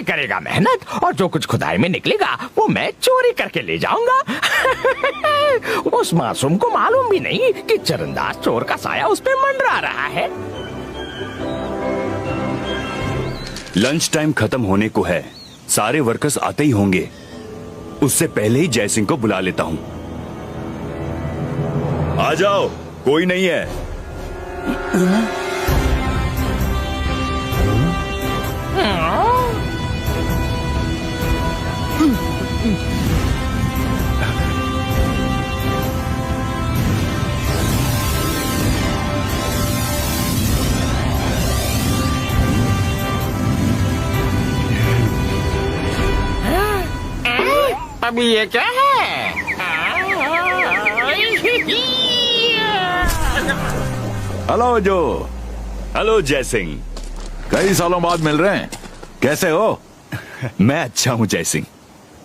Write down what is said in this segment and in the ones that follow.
करेगा मेहनत और जो कुछ खुदाई में निकलेगा वो मैं चोरी करके ले जाऊंगा। उस मासूम को मालूम भी नहीं कि चरणदास चोर का साया उस पे मंडरा रहा है। लंच टाइम खत्म होने को है, सारे वर्कर्स आते ही होंगे। उससे पहले ही जयसिंह को बुला लेता हूं। आ जाओ, कोई नहीं है। अभी ये क्या है? हेलो जो। हेलो जयसिंह। कई सालों बाद मिल रहे हैं, कैसे हो? मैं अच्छा हूं जयसिंह,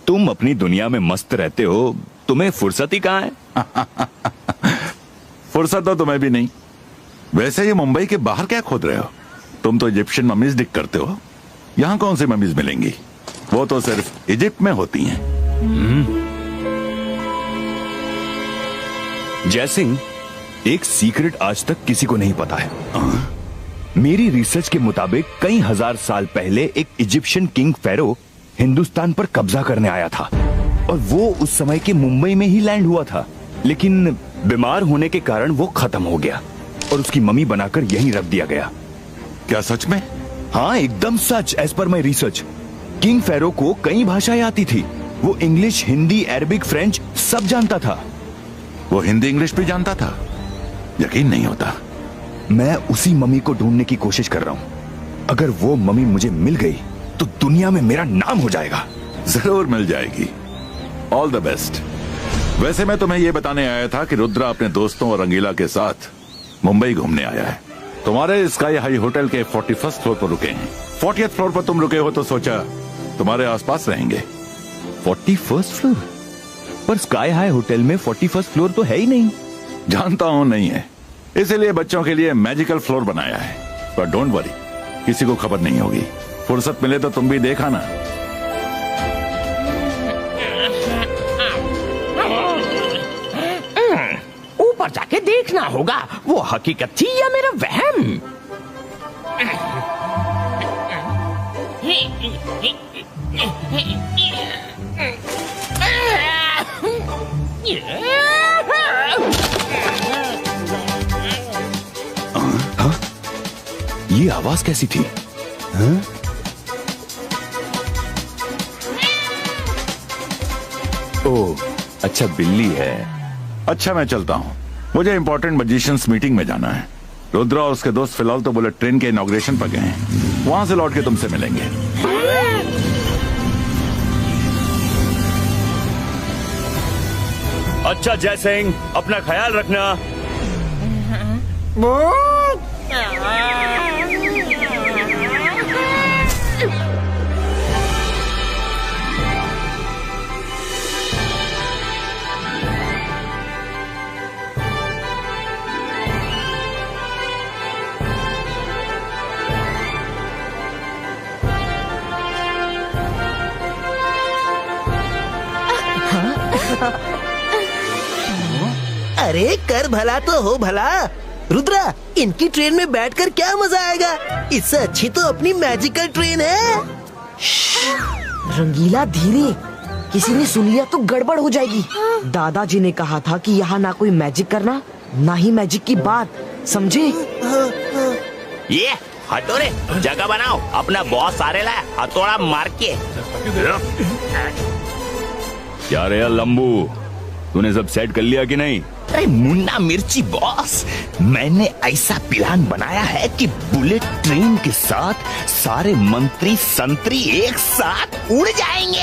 तुम अपनी दुनिया में मस्त रहते हो, तुम्हें फुर्सत ही कहाँ है? फुर्सत तो तुम्हें भी नहीं। वैसे ये मुंबई के बाहर क्या खोद रहे हो? तुम तो इजिप्शियन मम्मीज डिग करते हो, यहाँ कौन सी मम्मीज मिलेंगी? वो तो सिर्फ इजिप्ट में होती हैं। जयसिंह, एक सीक्रेट आज तक किसी को नहीं पता है। मेरी रिसर्च के मुताबिक कई हजार साल पहले एक इजिप्शियन किंग फेरो हिंदुस्तान पर कब्जा करने आया था और वो उस समय के मुंबई में ही लैंड हुआ था, लेकिन बीमार होने के कारण वो खत्म हो गया और उसकी मम्मी बनाकर यहीं रख दिया गया। क्या सच में? हाँ, एकदम सच। As per my research, king फेरो को कई भाषाएं आती थी। वो इंग्लिश, हिंदी, अरबिक, फ्रेंच सब जानता था। वो हिंदी इंग्लिश भी जानता था? यकीन नहीं होता। मैं उसी मम्मी को ढूंढने की कोशिश कर रहा हूं। अगर वो मम्मी मुझे मिल गई तो दुनिया में मेरा नाम हो जाएगा। जरूर मिल जाएगी। All the best. वैसे मैं तुम्हें यह बताने आया था कि रुद्रा अपने दोस्तों और रंगीला के साथ मुंबई घूमने आया है। तुम्हारे स्काई हाई होटल के 41st फ्लोर पर रुके हैं। 40th फ्लोर पर तुम रुके हो तो सोचा तुम्हारे आसपास रहेंगे। 41st फ्लोर पर? स्काई हाई होटल में 41st फ्लोर तो है ही नहीं। जानता हूं नहीं है, इसीलिए बच्चों के लिए मैजिकल फ्लोर बनाया है। पर डोंट वरी, किसी को खबर नहीं होगी। फुर्सत मिले तो तुम भी देखा ना। ऊपर जाके देखना होगा वो हकीकत थी या मेरा वहम। हाँ? ये आवाज कैसी थी? हाँ? ओह, अच्छा बिल्ली है। अच्छा मैं चलता हूँ, मुझे इंपॉर्टेंट मैजिशियंस मीटिंग में जाना है। रुद्रा और उसके दोस्त फिलहाल तो बुलेट ट्रेन के इनॉग्रेशन पर गए हैं, वहां से लौट के तुमसे मिलेंगे। अच्छा जयसिंह, अपना ख्याल रखना। अरे कर भला तो हो भला। रुद्रा, इनकी ट्रेन में बैठकर क्या मजा आएगा? इससे अच्छी तो अपनी मैजिकल ट्रेन है। रंगीला धीरे, किसी ने सुन लिया तो गड़बड़ हो जाएगी। दादाजी ने कहा था कि यहाँ ना कोई मैजिक करना, ना ही मैजिक की बात, समझे? ये हटो रे, जगह बनाओ। अपना बॉस सारे लाया हथौड़ा मार के। क्या रे लंबू, तूने सब सेट कर लिया कि नहीं? अरे मुन्ना मिर्ची बॉस, मैंने ऐसा प्लान बनाया है कि बुलेट ट्रेन के साथ सारे मंत्री संतरी एक साथ उड़ जाएंगे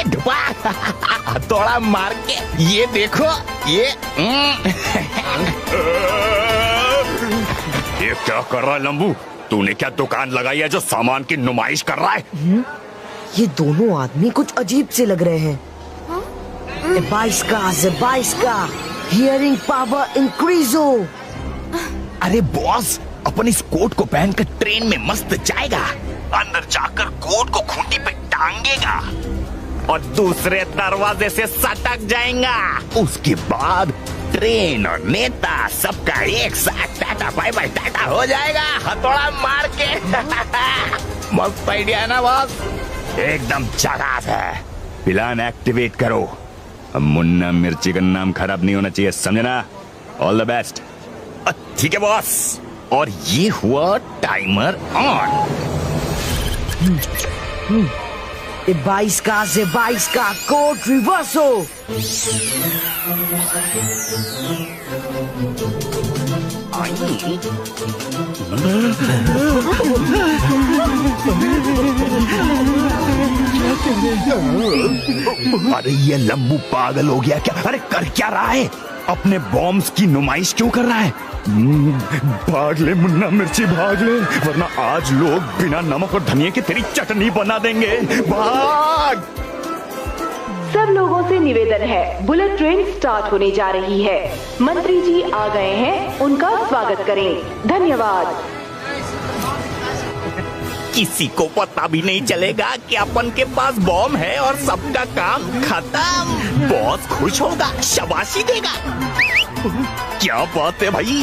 हथौड़ा मार के। ये देखो, ये क्या कर रहा है लंबू? तूने क्या दुकान लगाई है जो सामान की नुमाइश कर रहा है? ये दोनों आदमी कुछ अजीब से लग रहे हैं। Zebaisca, हियरिंग पावर इंक्रीज हो। अरे बॉस, अपन इस कोट को पहनकर ट्रेन में मस्त जाएगा। अंदर जाकर कोट को खूंटी पे टांगेगा और दूसरे दरवाजे से सटक जाएगा। उसके बाद ट्रेन और नेता सबका एक साथ टाटा बाय बाय टाटा हो जाएगा हथौड़ा मार के। मस्त आइडिया है ना बॉस? एकदम झकास है। प्लान एक्टिवेट करो। अब मुन्ना मिर्ची का नाम खराब नहीं होना चाहिए, समझना? All the best. ठीक है बॉस। और ये हुआ टाइमर ऑन। 22 का कोड रिवर्स हो। अरे ये लंबू पागल हो गया क्या? अरे कर क्या रहा है? अपने बॉम्ब्स की नुमाइश क्यों कर रहा है? भाग ले मुन्ना मिर्ची, भाग ले, वरना आज लोग बिना नमक और धनिया की तेरी चटनी बना देंगे। भाग! सब लोगों से निवेदन है, बुलेट ट्रेन स्टार्ट होने जा रही है। मंत्री जी आ गए हैं, उनका स्वागत करें। धन्यवाद। किसी को पता भी नहीं चलेगा कि अपन के पास बॉम्ब है और सबका काम खत्म। बॉस खुश होगा, शाबाशी देगा। क्या बात है भाई?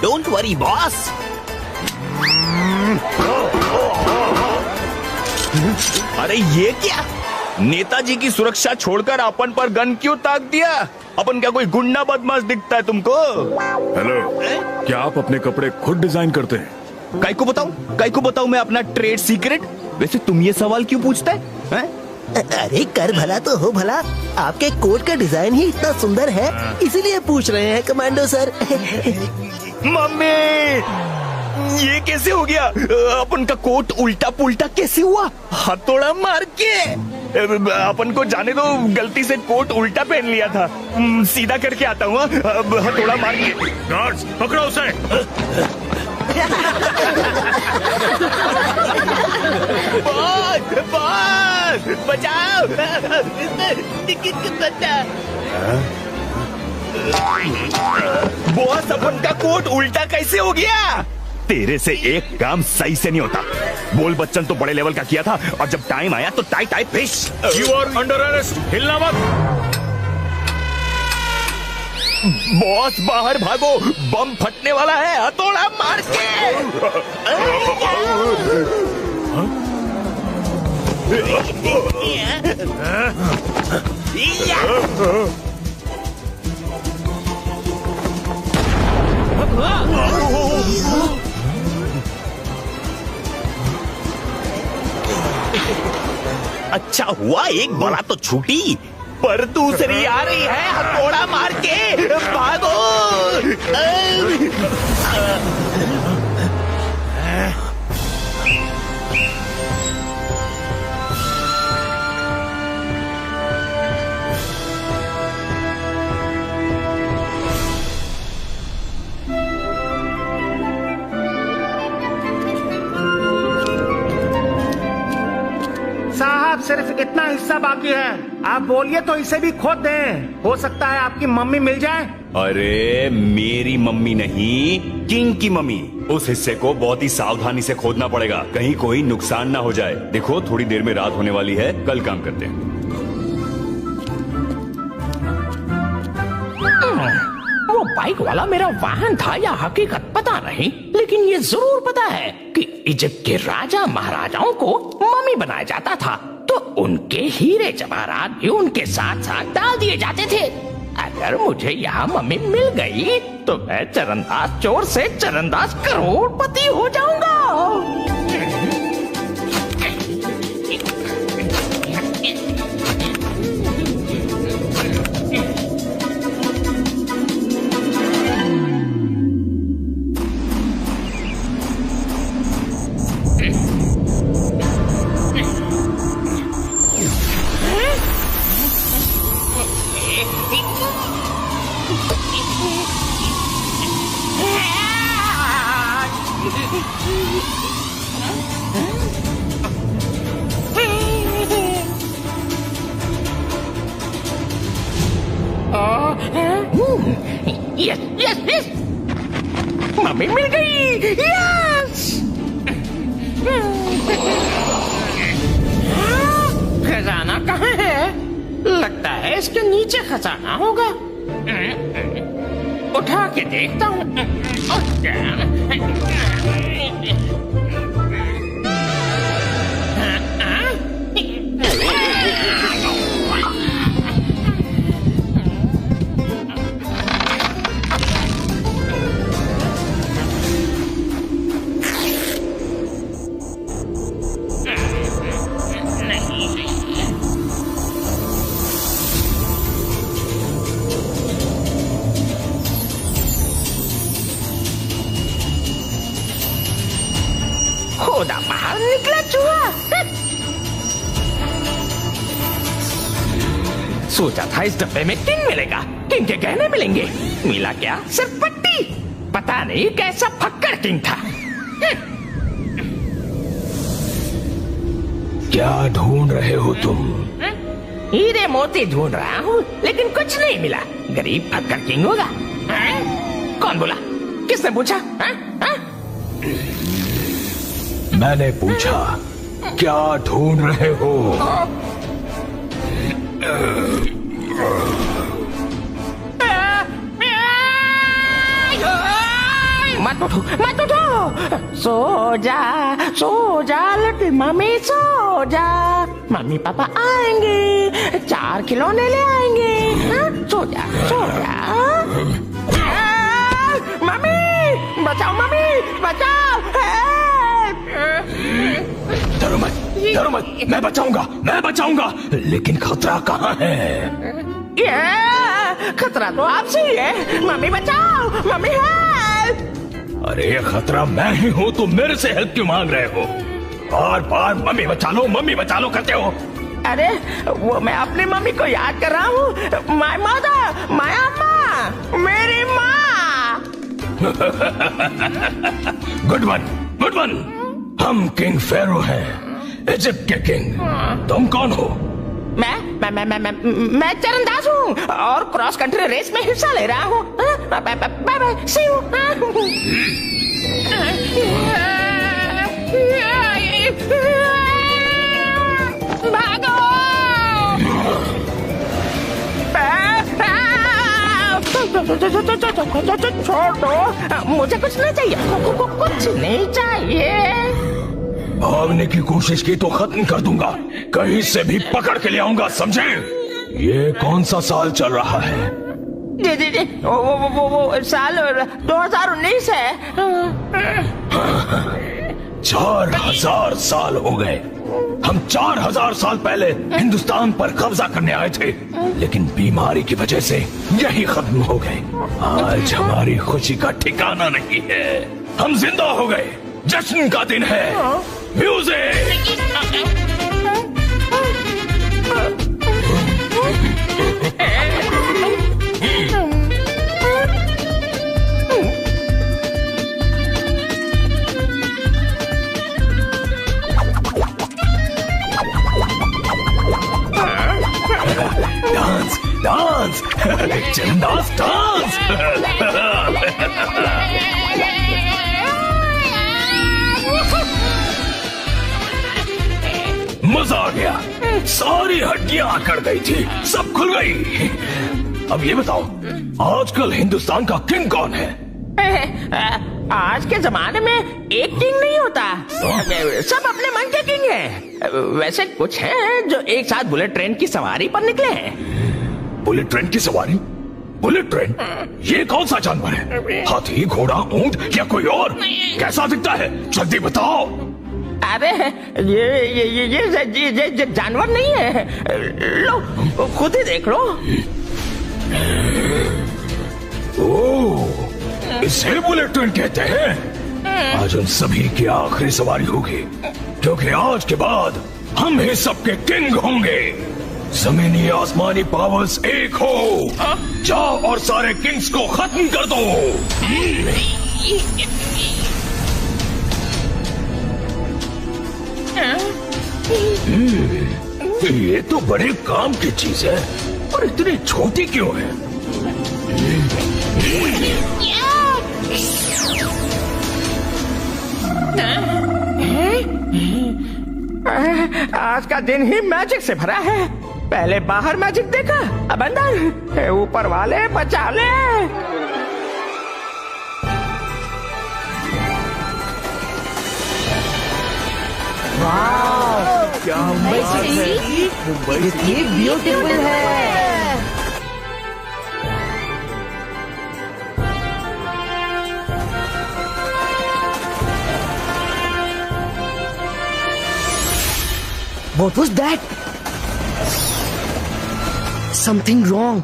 Don't worry boss. अरे ये क्या? नेताजी की सुरक्षा छोड़कर अपन पर गन क्यों ताक दिया? अपन क्या कोई गुंडा बदमाश दिखता है तुमको? हेलो, क्या आप अपने कपड़े खुद डिजाइन करते हैं? काई को बताऊं मैं अपना ट्रेड सीक्रेट? वैसे तुम ये सवाल क्यों पूछते हैं? अरे कर भला तो हो भला, आपके कोट का डिजाइन ही इतना सुंदर है, इसीलिए पूछ रहे हैं कमांडो सर। मम्मी, ये कैसे हो गया? अपन का कोट उल्टा पुल्टा कैसे हुआ? हथौड़ा मार के। अपन को जाने दो, गलती से कोट उल्टा पहन लिया था। सीधा करके आता हूँ, हथौड़ा मार के। गार्ड्स, पकड़ो उसे। बॉस, बचाओ। बॉस, अपन का कोट उल्टा कैसे हो गया? तेरे से एक काम सही से नहीं होता। बोल बच्चन तो बड़े लेवल का किया था, और जब टाइम आया तो टाई टाई फिश। यू आर अंडर अरेस्ट, हिलना मत। बॉस बाहर भागो, बम फटने वाला है, हथौड़ा मार के। अच्छा हुआ एक बड़ा तो छूटी, पर दूसरी आ रही है, हथौड़ा मार के भागो। साहब, सिर्फ इतना हिस्सा बाकी है, आप बोलिए तो इसे भी खोद दें। हो सकता है आपकी मम्मी मिल जाए। अरे मेरी मम्मी नहीं, किंग की मम्मी। उस हिस्से को बहुत ही सावधानी से खोदना पड़ेगा, कहीं कोई नुकसान ना हो जाए। देखो थोड़ी देर में रात होने वाली है, कल काम करते हैं। वो बाइक वाला मेरा वाहन था या हकीकत पता नहीं, लेकिन ये जरूर पता है कि इजिप्ट के राजा महाराजाओं को मम्मी बनाया जाता था, तो उनके हीरे जवाहरात भी उनके साथ साथ डाल दिए जाते थे। अगर मुझे यहाँ मम्मी मिल गई तो मैं चरणदास चोर से चरणदास करोड़पति हो जाऊंगा। यस यस यस, मम्मी मिल गई। यस खजाना कहाँ है? लगता है इसके नीचे खजाना होगा। उठा के देखता हूँ। खोदा बाहर निकला चूहा। सोचा था इस डब्बे में किंग मिलेगा, किंग के गहने मिलेंगे, मिला क्या? सिर्फ पट्टी। पता नहीं कैसा फक्कड़ किंग था। क्या ढूंढ रहे हो तुम? हीरे मोती ढूंढ रहा हूँ, लेकिन कुछ नहीं मिला। गरीब फक्कड़ किंग होगा। कौन बोला? किसने पूछा? मैंने पूछा क्या ढूंढ रहे हो? मत उठो, मत उठो। सो जा लटी मम्मी, सो जा। मम्मी पापा आएंगे, 4 खिलौने ले आएंगे। सो जा, सो जा। मम्मी बचाओ, मम्मी बचाओ। डरो मत, मैं बचाऊंगा। लेकिन खतरा कहाँ है? खतरा तो आपसे ही है। मम्मी बचाओ, मम्मी हेल्प। अरे खतरा मैं ही हूँ, तुम मेरे से हेल्प क्यों मांग रहे हो? बार बार मम्मी बचा लो करते हो। अरे वो मैं अपनी मम्मी को याद कर रहा हूँ। माय मदर, माय अम्मा, मेरी माँ। Good one. हम किंग फेरो हैं, इजिप्ट के किंग। तुम कौन हो? मैं चरणदास हूँ और क्रॉस कंट्री रेस में हिस्सा ले रहा हूँ। Bye see you. भागो। छोड़ दो, मुझे कुछ नहीं चाहिए। कुछ नहीं चाहिए। भागने की कोशिश की तो खत्म कर दूंगा, कहीं से भी पकड़ के ले आऊंगा, समझे? ये कौन सा साल चल रहा है? जी वो साल 2019 है। 4000 साल हो गए। हम 4000 साल पहले हिंदुस्तान पर कब्जा करने आए थे, लेकिन बीमारी की वजह से यही खत्म हो गए। आज हमारी खुशी का ठिकाना नहीं है। हम जिंदा हो गए, जश्न का दिन है। म्यूजिक। Dance Charandas dance. मजा आ गया, सारी हड्डियां अकड़ गई थी, सब खुल गई। अब ये बताओ, आजकल हिंदुस्तान का किंग कौन है? आज के जमाने में एक किंग नहीं होता, सब अपने मन के किंग हैं। वैसे कुछ हैं जो एक साथ बुलेट ट्रेन की सवारी पर निकले हैं। बुलेट ट्रेन की सवारी? Bullet train? ये कौन सा जानवर है? हाथी, घोड़ा, ऊंट या कोई और? कैसा दिखता है? जल्दी बताओ। अरे ये जानवर नहीं है, लो खुद ही देख लो। ओह, इसे बुलेट ट्रेन कहते हैं। आज उन सभी की आखिरी सवारी होगी, क्योंकि आज के बाद हम ही सबके किंग होंगे। जमीनी आसमानी पावर्स एक हो, जाओ और सारे किंग्स को खत्म कर दो। ये तो बड़े काम की चीज है, और इतनी छोटी क्यों है? आज का दिन ही मैजिक से भरा है। पहले बाहर मैजिक देखा, अब अंदर। हे ऊपर वाले बचा ले। क्या मुंबई कितनी ब्यूटीफुल है। What was that? Something wrong.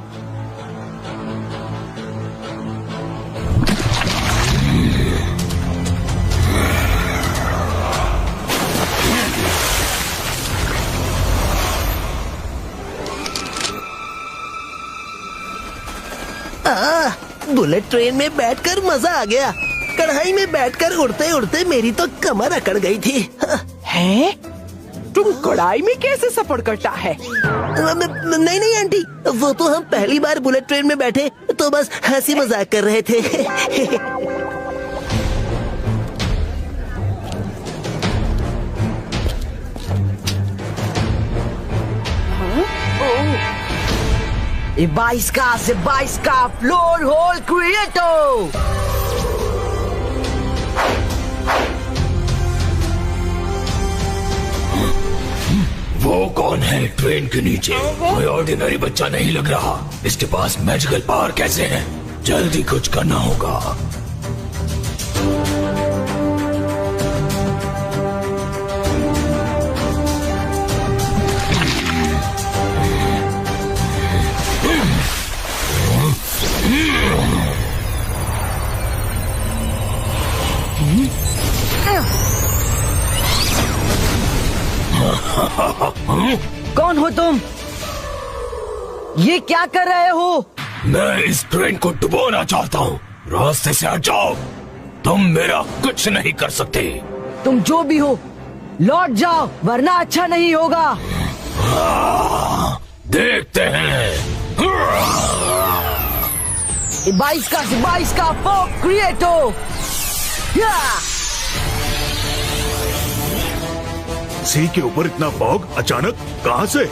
Bullet train में बैठकर मजा आ गया। कढ़ाई में बैठकर उड़ते उड़ते मेरी तो कमर अकड़ गई थी। हैं? तुम कढ़ाई में कैसे सफर करता है? नहीं नहीं आंटी, वो तो हम पहली बार बुलेट ट्रेन में बैठे तो बस हंसी मजाक कर रहे थे। E Baisca, floor hole creator. वो कौन है ट्रेन के नीचे? कोई ऑर्डिनरी बच्चा नहीं लग रहा। इसके पास मैजिकल पावर कैसे है? जल्दी कुछ करना होगा। कौन हो तुम? ये क्या कर रहे हो? मैं इस ट्रेन को डुबोना चाहता हूँ। रास्ते से हट जाओ। तुम मेरा कुछ नहीं कर सकते। तुम जो भी हो लौट जाओ, वरना अच्छा नहीं होगा। देखते हैं। Baisca Fog Creator. सी के ऊपर इतना फॉग अचानक कहां से?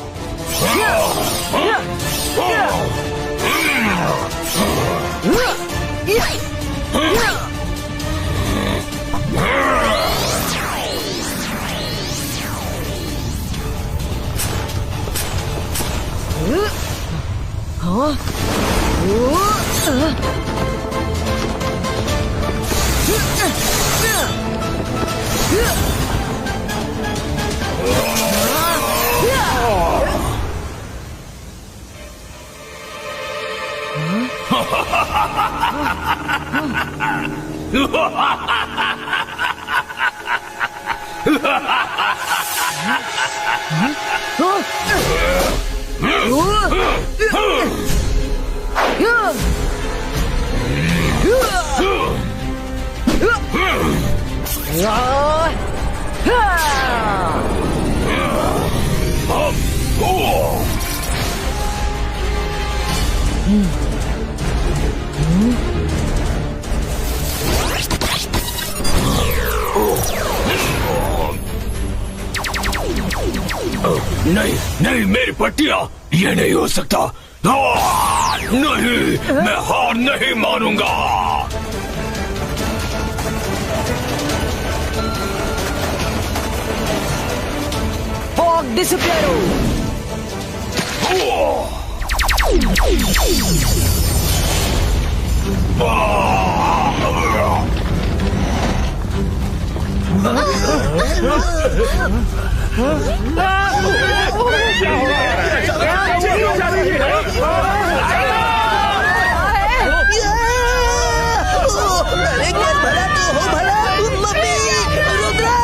नहीं नहीं, मेरी पट्टियां, ये नहीं हो सकता। नहीं, मैं हार नहीं मानूंगा। फॉग डिसअपियरो। अरे कर भला तो हो भला। मम्मी, रुद्रा,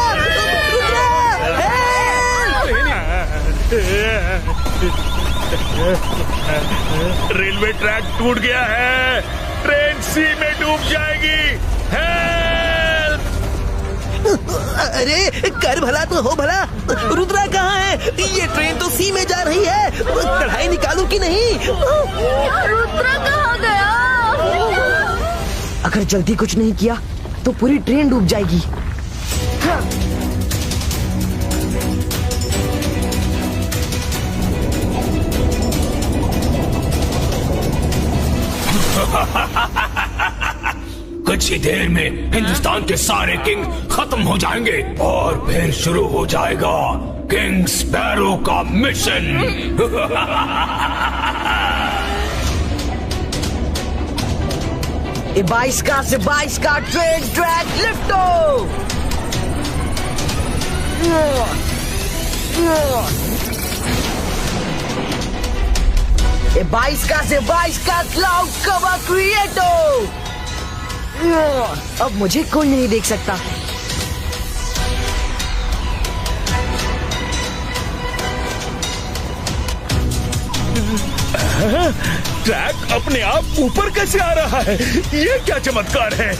रेलवे ट्रैक टूट गया है। ट्रेन सी में डूब जाएगी। हेल्प! अरे कर भला तो हो भला। रुद्रा कहाँ है? ये ट्रेन तो सी में जा रही है। कढ़ाई निकालूं कि नहीं? रुद्रा कहाँ गया? अगर जल्दी कुछ नहीं किया तो पूरी ट्रेन डूब जाएगी। कुछ ही देर में हिंदुस्तान के सारे किंग खत्म हो जाएंगे और फिर शुरू हो जाएगा किंग स्पैरो का मिशन। ये 22 का से 22 का ट्रेन ट्रैक लिफ्टो। ये 22 का से 22 का क्लाउड कवर क्रिएटो। अब मुझे कोई नहीं देख सकता। ट्रैक अपने आप ऊपर कैसे आ रहा है? ये क्या चमत्कार है?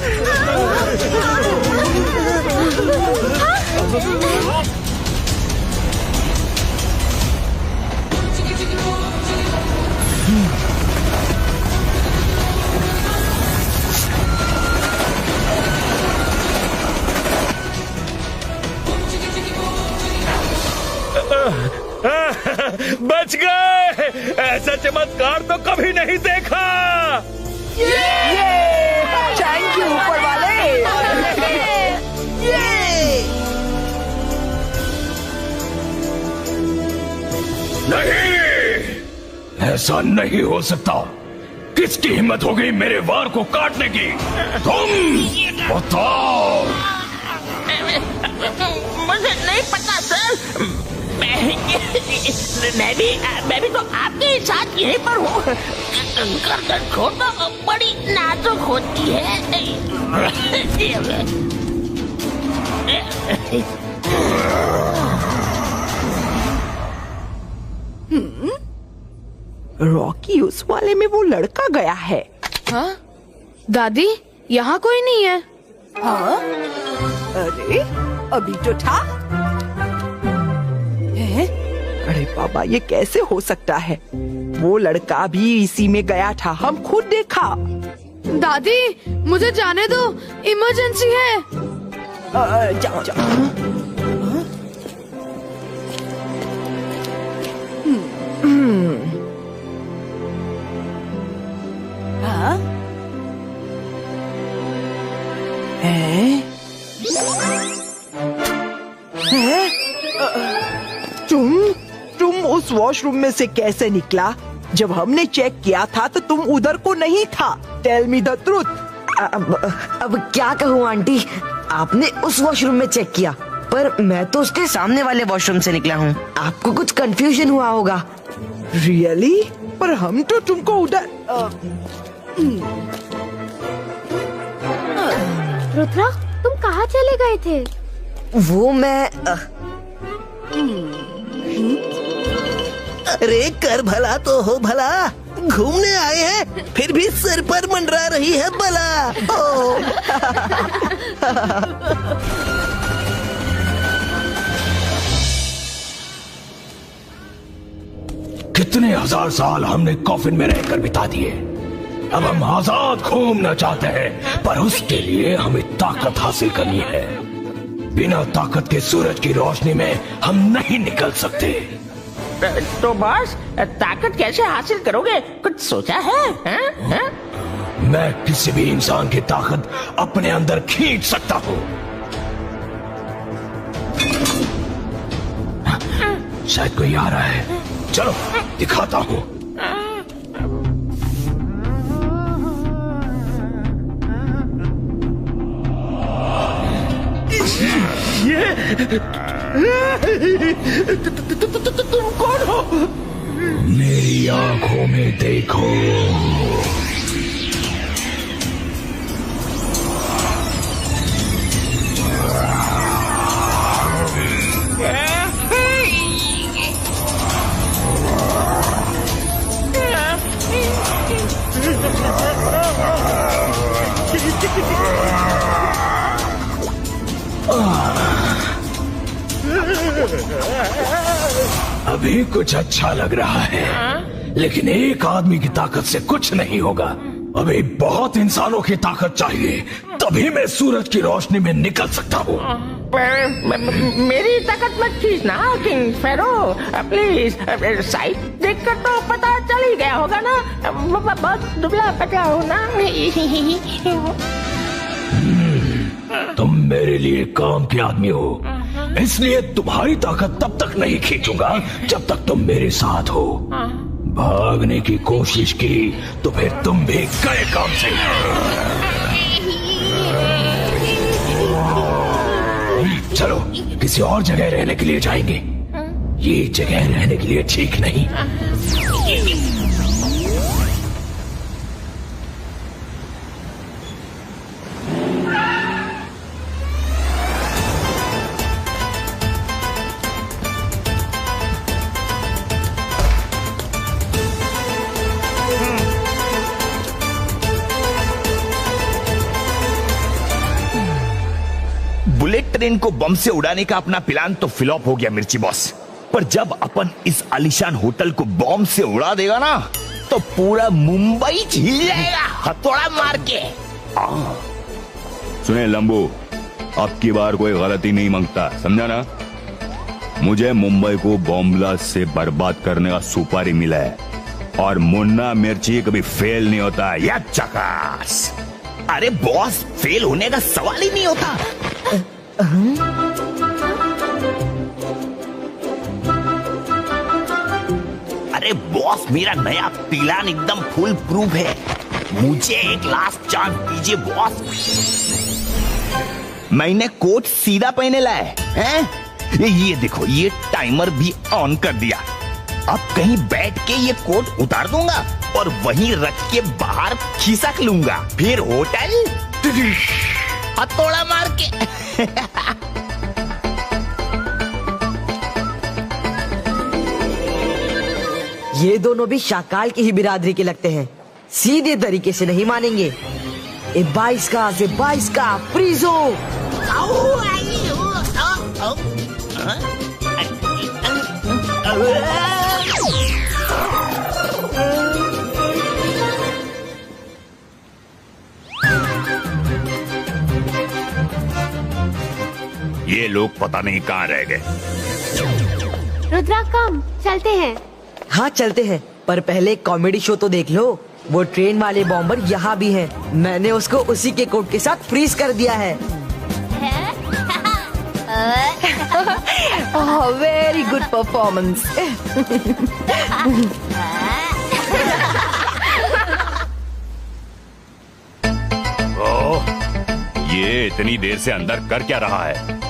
बच गए! ऐसा चमत्कार तो कभी नहीं देखा। थैंक यू ऊपर वाले। नहीं, ऐसा नहीं हो सकता। किसकी हिम्मत हो गई मेरे वार को काटने की? तुम बताओ। मुझे नहीं पता सर। मैं भी तो आपके साथ यहीं पर हूँ। गर्दन छोड़ना बड़ी नाजुक होती है। रॉकी, उस वाले में वो लड़का गया है। हाँ? दादी, यहाँ कोई नहीं है। हाँ? अरे अभी तो था। है? अरे बाबा, ये कैसे हो सकता है? वो लड़का भी इसी में गया था, हम खुद देखा। दादी, मुझे जाने दो, इमरजेंसी है। जाओ जाओ। हाँ? है? तुम उस वॉशरूम में से कैसे निकला? जब हमने चेक किया था तो तुम उधर को नहीं था। Tell me the truth. अब क्या कहूँ आंटी, आपने उस वॉशरूम में चेक किया, पर मैं तो उसके सामने वाले वॉशरूम से निकला हूँ। आपको कुछ कंफ्यूजन हुआ होगा। रियली? पर हम तो तुमको उधर। रुद्रा, तुम कहाँ चले गए थे? वो मैं अरे कर भला तो हो भला, घूमने आए हैं फिर भी सिर पर मंडरा रही है बला। ओ। कितने हजार साल हमने कॉफिन में रहकर बिता दिए। अब हम आजाद घूमना चाहते हैं, पर उसके लिए हमें ताकत हासिल करनी है। बिना ताकत के सूरज की रोशनी में हम नहीं निकल सकते। तो बॉस, ताकत कैसे हासिल करोगे? कुछ सोचा है? हैं? मैं किसी भी इंसान की ताकत अपने अंदर खींच सकता हूँ। शायद कोई आ रहा है, चलो दिखाता हूँ। तुम कौन हो? मेरी आंखों में देखो। अभी कुछ अच्छा लग रहा है, लेकिन एक आदमी की ताकत से कुछ नहीं होगा। अभी बहुत इंसानों की ताकत चाहिए, तभी मैं सूरज की रोशनी में निकल सकता हूँ। मेरी ताकत मत खींचना किंग फेरो, प्लीज। साइड देखकर तो पता चल ही गया होगा ना, बहुत दुबला पतला हो ना। तुम मेरे लिए काम के आदमी हो, इसलिए तुम्हारी ताकत तब तक नहीं खींचूंगा जब तक तुम मेरे साथ हो। भागने की कोशिश की तो फिर तुम भी गए काम से। चलो किसी और जगह रहने के लिए जाएंगे, ये जगह रहने के लिए ठीक नहीं। बुलेट ट्रेन को बम से उड़ाने का अपना प्लान तो फ्लॉप हो गया मिर्ची बॉस, पर जब अपन इस आलीशान होटल को बम से उड़ा देगा ना तो पूरा मुंबई हिल जाएगा हथौड़ा मार के। सुने लंबू, अब की बार कोई गलती नहीं मांगता, समझा ना? मुझे मुंबई को बॉम्ब ब्लास्ट से बर्बाद करने का सुपारी मिला है और मुन्ना मिर्ची कभी फेल नहीं होता। या चकास। अरे बॉस, फेल होने का सवाल ही नहीं होता। अरे बॉस, मेरा नया प्लान एकदम फुल प्रूफ है। मुझे एक लास्ट चांस दीजिए बॉस। मैंने कोट सीधा पहने लाया है। ये देखो, ये टाइमर भी ऑन कर दिया। अब कहीं बैठ के ये कोट उतार दूंगा और वहीं रख के बाहर खिसक लूंगा, फिर होटल हथौड़ा मार के। ये दोनों भी शाकाल की ही बिरादरी के लगते हैं, सीधे तरीके से नहीं मानेंगे। ए 22 का फ्रीज हो। ये लोग पता नहीं कहाँ रह गए। रुद्रा कम, चलते हैं। हाँ चलते हैं, पर पहले कॉमेडी शो तो देख लो। वो ट्रेन वाले बॉम्बर यहाँ भी हैं। मैंने उसको उसी के कोट के साथ फ्रीज कर दिया है। Very good performance. ये इतनी देर से अंदर कर क्या रहा है?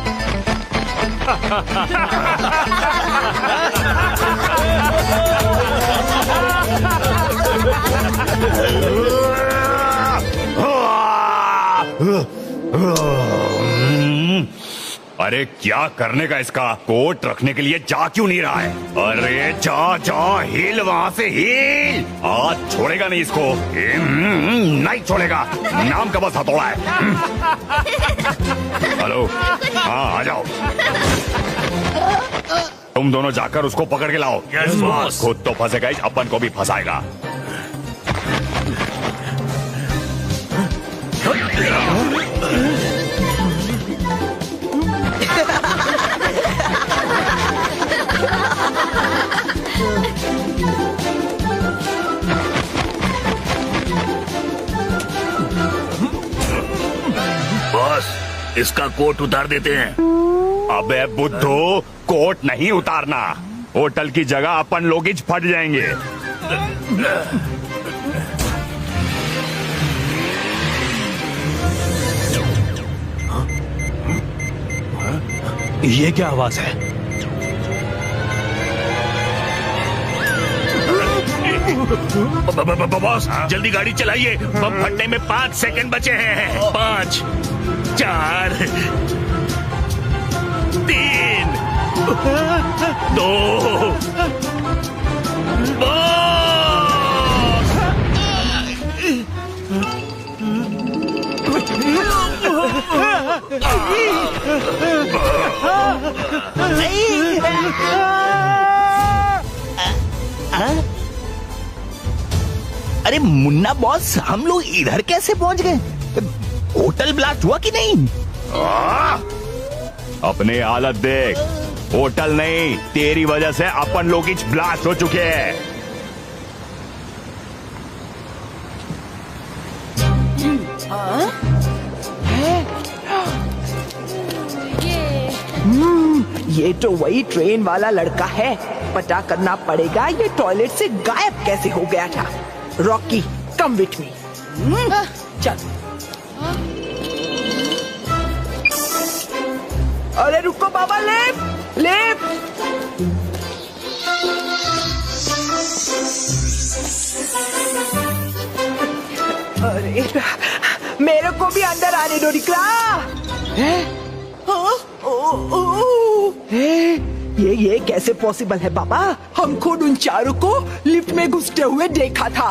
अरे क्या करने का इसका? कोट रखने के लिए जा क्यों नहीं रहा है? अरे जा जा, हिल वहां से हिल। आज छोड़ेगा नहीं इसको, नहीं छोड़ेगा। नाम का बस हथौड़ा है। हेलो, हाँ आ जाओ। तुम दोनों जाकर उसको पकड़ के लाओ। Yes boss. खुद तो फंसेगा ही, अपन को भी फंसाएगा। बॉस, इसका कोट उतार देते हैं। अबे बुद्धू, कोट नहीं उतारना। होटल की जगह अपन लोग ही फट जाएंगे। ये क्या आवाज है? बॉस, जल्दी गाड़ी चलाइए। बम फटने में 5 सेकंड बचे हैं। 5, 4, 3, 2, अरे मुन्ना बॉस, हम लोग इधर कैसे पहुंच गए? होटल ब्लास्ट हुआ कि नहीं? अपने हालत देख, होटल नहीं, तेरी वजह से अपन लोग ही ब्लास्ट हो चुके हैं। ये तो वही ट्रेन वाला लड़का है। पता करना पड़ेगा ये टॉयलेट से गायब कैसे हो गया था। Rocky, come with me. चल। अरे रुको बाबा, लेफ्ट लेफ्ट। अरे मेरे को भी अंदर आने दो निकला। ये कैसे पॉसिबल है बाबा? हम खुद उन चारों को लिफ्ट में घुसते हुए देखा था।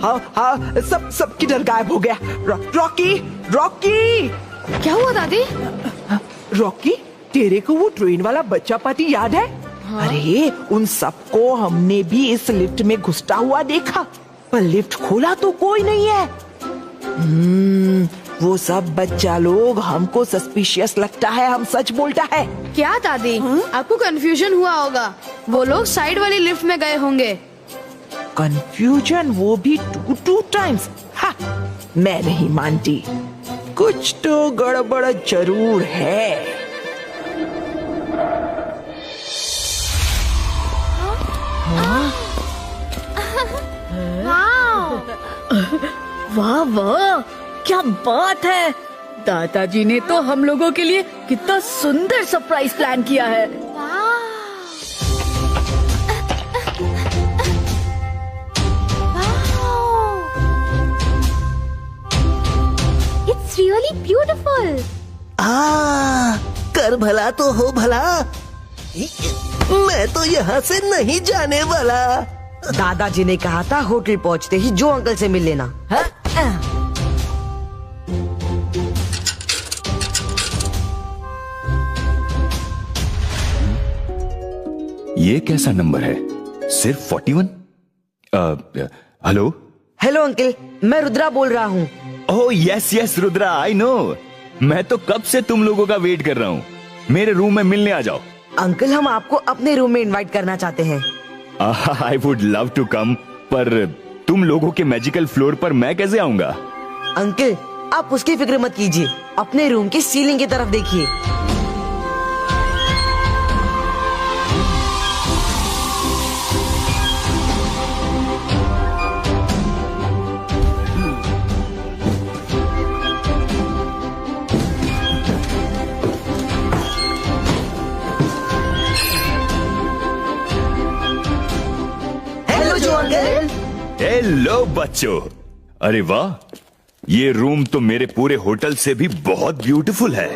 हाँ, सब किधर गायब हो गया? Rocky, Rocky! क्या हुआ दादी? रॉकी, तेरे को वो ट्रेन वाला बच्चा पार्टी याद है? हाँ? अरे उन सबको हमने भी इस लिफ्ट में घुसता हुआ देखा, पर लिफ्ट खोला तो कोई नहीं है। वो सब बच्चा लोग हमको सस्पिशियस लगता है, हम सच बोलता है। क्या दादी? आपको कंफ्यूजन हुआ होगा, वो लोग साइड वाली लिफ्ट में गए होंगे। कंफ्यूजन, वो भी 2 टाइम्स? मैं नहीं मानती, कुछ तो गड़बड़ जरूर है। वाह वाह, क्या बात है! दादाजी ने तो हम लोगों के लिए कितना सुंदर सरप्राइज प्लान किया है। It's really beautiful. कर भला तो हो भला। मैं तो यहाँ से नहीं जाने वाला। दादाजी ने कहा था होटल पहुँचते ही जो अंकल से मिल लेना। ये कैसा नंबर है? सिर्फ 41? हेलो हेलो अंकल, मैं रुद्रा बोल रहा हूँ। Oh yes yes Rudra, I know. मैं तो कब से तुम लोगों का वेट कर रहा हूँ। मेरे रूम में मिलने आ जाओ। अंकल, हम आपको अपने रूम में इनवाइट करना चाहते हैं। I would love to come, पर तुम लोगों के मैजिकल फ्लोर पर मैं कैसे आऊंगा? अंकल, आप उसकी फिक्र मत कीजिए, अपने रूम की सीलिंग की तरफ देखिए। हेलो बच्चों, अरे वाह, ये रूम तो मेरे पूरे होटल से भी बहुत ब्यूटीफुल है।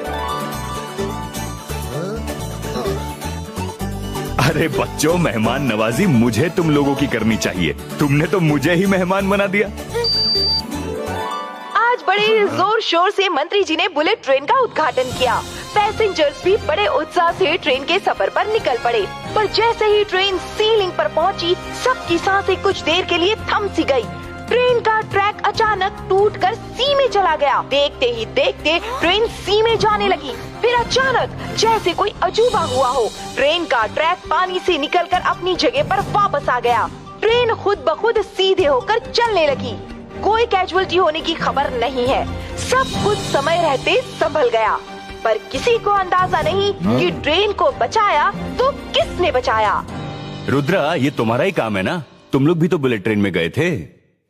अरे बच्चों, मेहमान नवाजी मुझे तुम लोगों की करनी चाहिए। तुमने तो मुझे ही मेहमान बना दिया। आज बड़े जोर शोर से मंत्री जी ने बुलेट ट्रेन का उद्घाटन किया। पैसेंजर्स भी बड़े उत्साह से ट्रेन के सफर पर निकल पड़े, पर जैसे ही ट्रेन सीलिंग पर पहुंची, सबकी सांसें कुछ देर के लिए थम सी गई। ट्रेन का ट्रैक अचानक टूटकर सी में चला गया। देखते ही देखते ट्रेन सी में जाने लगी। फिर अचानक जैसे कोई अजूबा हुआ हो, ट्रेन का ट्रैक पानी से निकलकर अपनी जगह पर वापस आ गया। ट्रेन खुद ब खुद सीधे होकर चलने लगी। कोई कैजुअलिटी होने की खबर नहीं है। सब कुछ समय रहते संभल गया, पर किसी को अंदाजा नहीं कि ट्रेन को बचाया तो किसने बचाया। रुद्रा, ये तुम्हारा ही काम है ना? तुम लोग भी तो बुलेट ट्रेन में गए थे।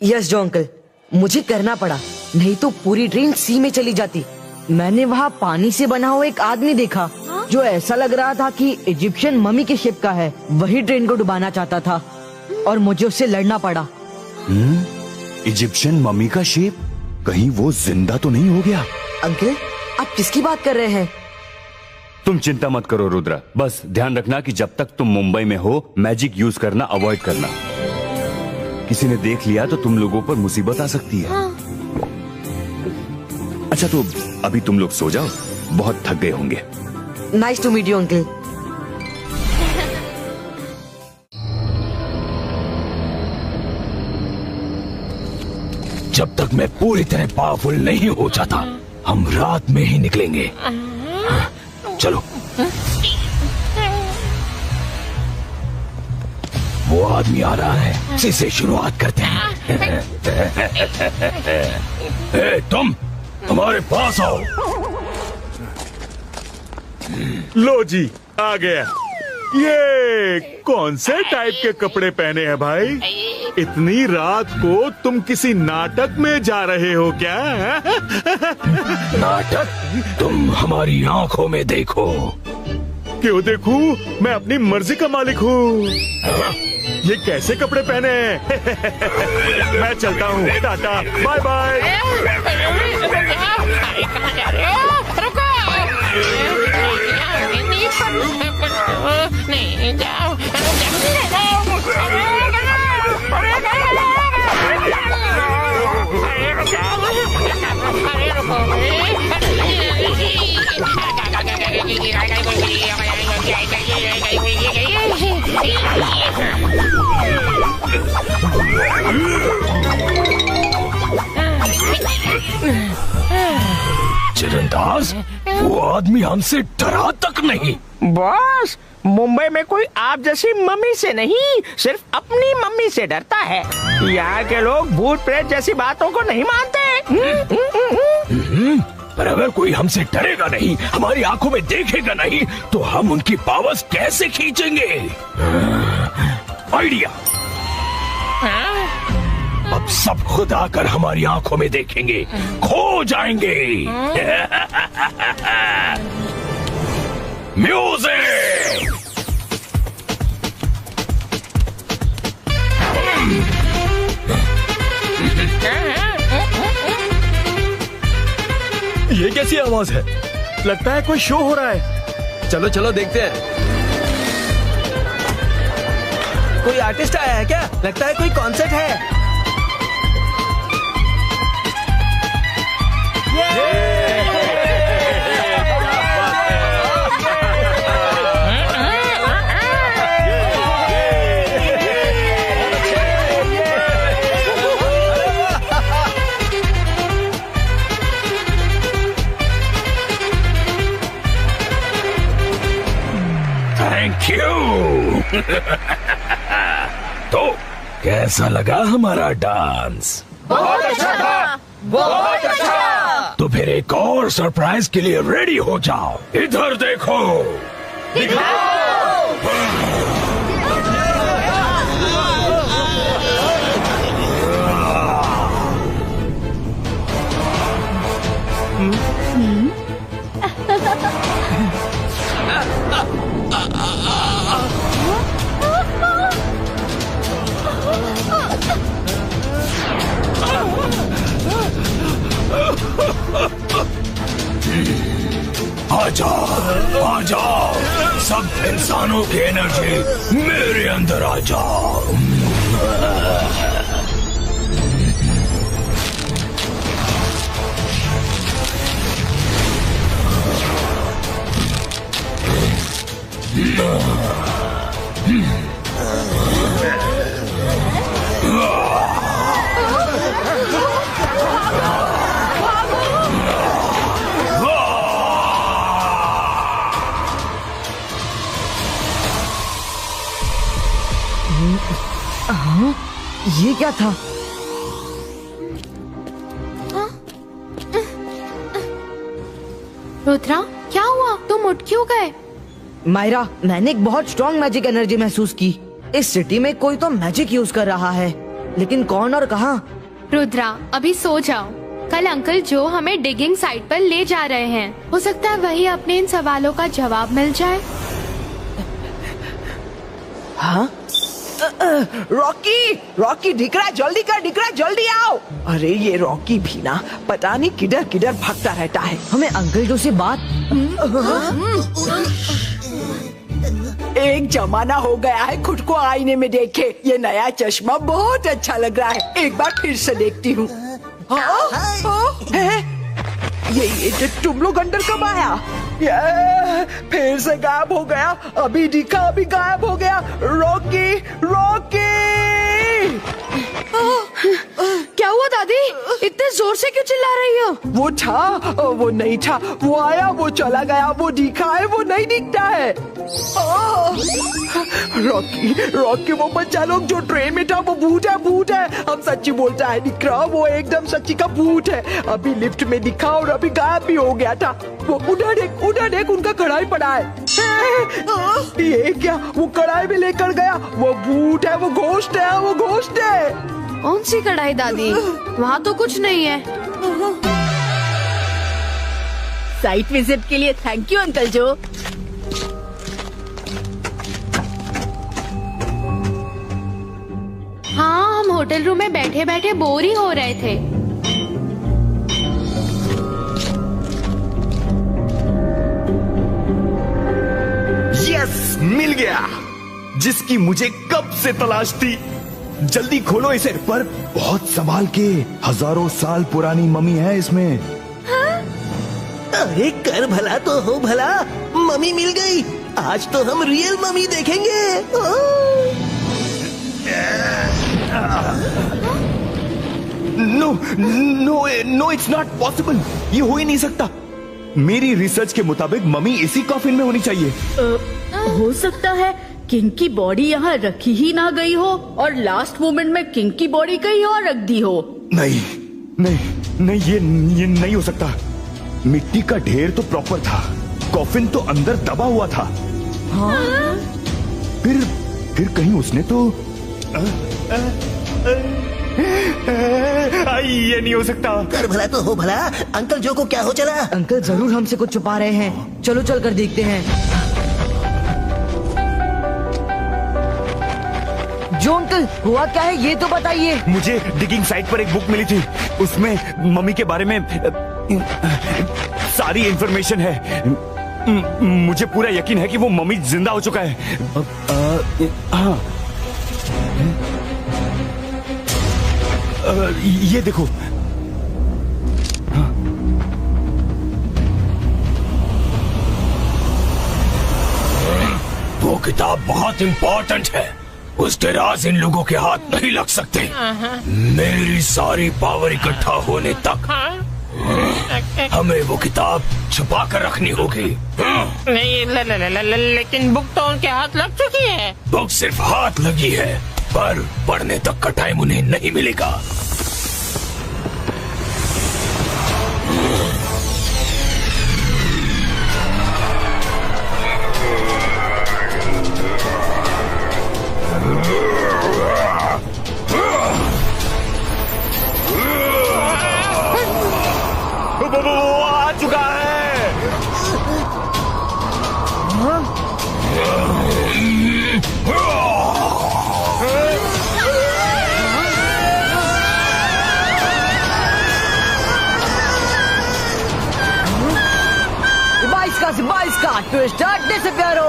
यस जो अंकल, मुझे करना पड़ा, नहीं तो पूरी ट्रेन सी में चली जाती। मैंने वहाँ पानी से बना हुआ एक आदमी देखा जो ऐसा लग रहा था कि इजिप्शियन मम्मी के शिप का है। वही ट्रेन को डुबाना चाहता था और मुझे उससे लड़ना पड़ा। इजिप्शियन मम्मी का शेप? कहीं वो जिंदा तो नहीं हो गया? अंकल, आप किसकी बात कर रहे हैं? तुम चिंता मत करो रुद्रा, बस ध्यान रखना कि जब तक तुम मुंबई में हो, मैजिक यूज करना अवॉइड करना। किसी ने देख लिया तो तुम लोगों पर मुसीबत आ सकती है। अच्छा तो अभी तुम लोग सो जाओ, बहुत थक गए होंगे। Nice to meet you uncle. जब तक मैं पूरी तरह पावरफुल नहीं हो जाता, हम रात में ही निकलेंगे। चलो। वो आदमी आ रहा है, इसी शुरुआत करते हैं। ए, तुम हमारे पास आओ। लो जी, आ गया। ये कौन से टाइप के कपड़े पहने हैं भाई? इतनी रात को तुम किसी नाटक में जा रहे हो क्या? नाटक? तुम हमारी आंखों में देखो। क्यों देखूं? मैं अपनी मर्जी का मालिक हूँ। ये कैसे कपड़े पहने हैं? मैं चलता हूँ, टाटा, बाय बाय। नहीं जाओ। चरणदास, वो आदमी हमसे डरा तक नहीं। बॉस, मुंबई में कोई आप जैसी मम्मी से नहीं, सिर्फ अपनी मम्मी से डरता है। यहाँ के लोग भूत प्रेत जैसी बातों को नहीं मानते। पर अगर कोई हमसे डरेगा नहीं, हमारी आंखों में देखेगा नहीं, तो हम उनकी पावर्स कैसे खींचेंगे? आइडिया। अब सब खुद आकर हमारी आंखों में देखेंगे, खो जाएंगे। म्यूजिक। ये कैसी आवाज है? लगता है कोई शो हो रहा है। चलो चलो देखते हैं। कोई आर्टिस्ट आया है क्या? लगता है कोई कॉन्सर्ट है। Thank you. तो कैसा लगा हमारा डांस? बहुत अच्छा था, बहुत अच्छा। तो फिर एक और सरप्राइज के लिए रेडी हो जाओ। इधर देखो। आ जाओ, सब इंसानों की एनर्जी मेरे अंदर आ जाओ। ये क्या था? रुद्रा, क्या हुआ? तुम उठ क्यों गए? मायरा, मैंने एक बहुत स्ट्रॉन्ग मैजिक एनर्जी महसूस की। इस सिटी में कोई तो मैजिक यूज कर रहा है, लेकिन कौन और कहाँ? रुद्रा, अभी सो जाओ। कल अंकल जो हमें डिगिंग साइट पर ले जा रहे हैं, हो सकता है वही अपने इन सवालों का जवाब मिल जाए। हाँ? रॉकी, रॉकी ढिकरा जल्दी कर, ढिकरा जल्दी आओ। अरे ये रॉकी भी ना पता नहीं किधर किधर भागता रहता है। हमें अंकल जो से बात। एक जमाना हो गया है खुद को आईने में देखे। ये नया चश्मा बहुत अच्छा लग रहा है, एक बार फिर से देखती हूँ। ये तुम लोग अंदर कब आया? फिर से गायब हो गया, अभी दिखा अभी गायब हो गया। Rocky, Rocky! क्या हुआ दादी? इतने जोर से क्यों चिल्ला रही हो? वो था, वो नहीं था, वो आया, वो चला गया, वो दिखा है, वो नहीं दिखता है। रॉकी, रॉकी, वो बच्चा लोग जो ट्रेन में था वो भूत है, भूत है। हम सच्ची बोलता है निकरा, वो एकदम सच्ची का भूत है। अभी लिफ्ट में दिखा और अभी गायब भी हो गया था। वो उधर देख, उनका कढ़ाई पड़ा है। ये क्या? वो कढ़ाई में लेकर गया। वो भूत है, वो घोस्ट है, वो घोस्ट है। कौन सी कढ़ाई दादी? वहाँ तो कुछ नहीं है। साइट विजिट के लिए थैंक यू अंकल जो। हाँ, हम होटल रूम में बैठे बैठे बोर ही हो रहे थे। यस, मिल गया, जिसकी मुझे कब से तलाश थी। जल्दी खोलो इसे। पर बहुत संभाल के, हजारों साल पुरानी मम्मी है इसमें। अरे कर भला तो हो भला, मम्मी मिल गई। आज तो हम रियल मम्मी देखेंगे। No no no, it's not possible. ये हो ही नहीं सकता। मेरी रिसर्च के मुताबिक मम्मी इसी कॉफिन में होनी चाहिए। हो सकता है किंग की बॉडी यहाँ रखी ही ना गई हो और लास्ट मोमेंट में किंग की बॉडी कहीं और रख दी हो। नहीं नहीं नहीं, ये नहीं हो सकता। मिट्टी का ढेर तो प्रॉपर था, कॉफिन तो अंदर दबा हुआ था। हाँ? फिर कहीं उसने तो ये नहीं हो सकता। कर भला तो हो भला, अंकल जो को क्या हो चला? अंकल जरूर हमसे कुछ छुपा रहे हैं। चलो चल कर देखते हैं। जो अंकल, हुआ क्या है ये तो बताइए। मुझे डिगिंग साइट पर एक बुक मिली थी, उसमें मम्मी के बारे में सारी इंफॉर्मेशन है। मुझे पूरा यकीन है कि वो मम्मी जिंदा हो चुका है। हाँ, ये देखो। वो किताब बहुत इम्पोर्टेंट है, उसके राज इन लोगों के हाथ नहीं लग सकते। मेरी सारी पावर इकट्ठा होने तक हमें वो किताब छुपा कर रखनी होगी। नहीं, लेकिन बुक तो उनके हाथ लग चुकी है। बुक सिर्फ हाथ लगी है, पर पढ़ने तक का टाइम उन्हें नहीं मिलेगा। वो आ चुका है। बाईस का twist disappear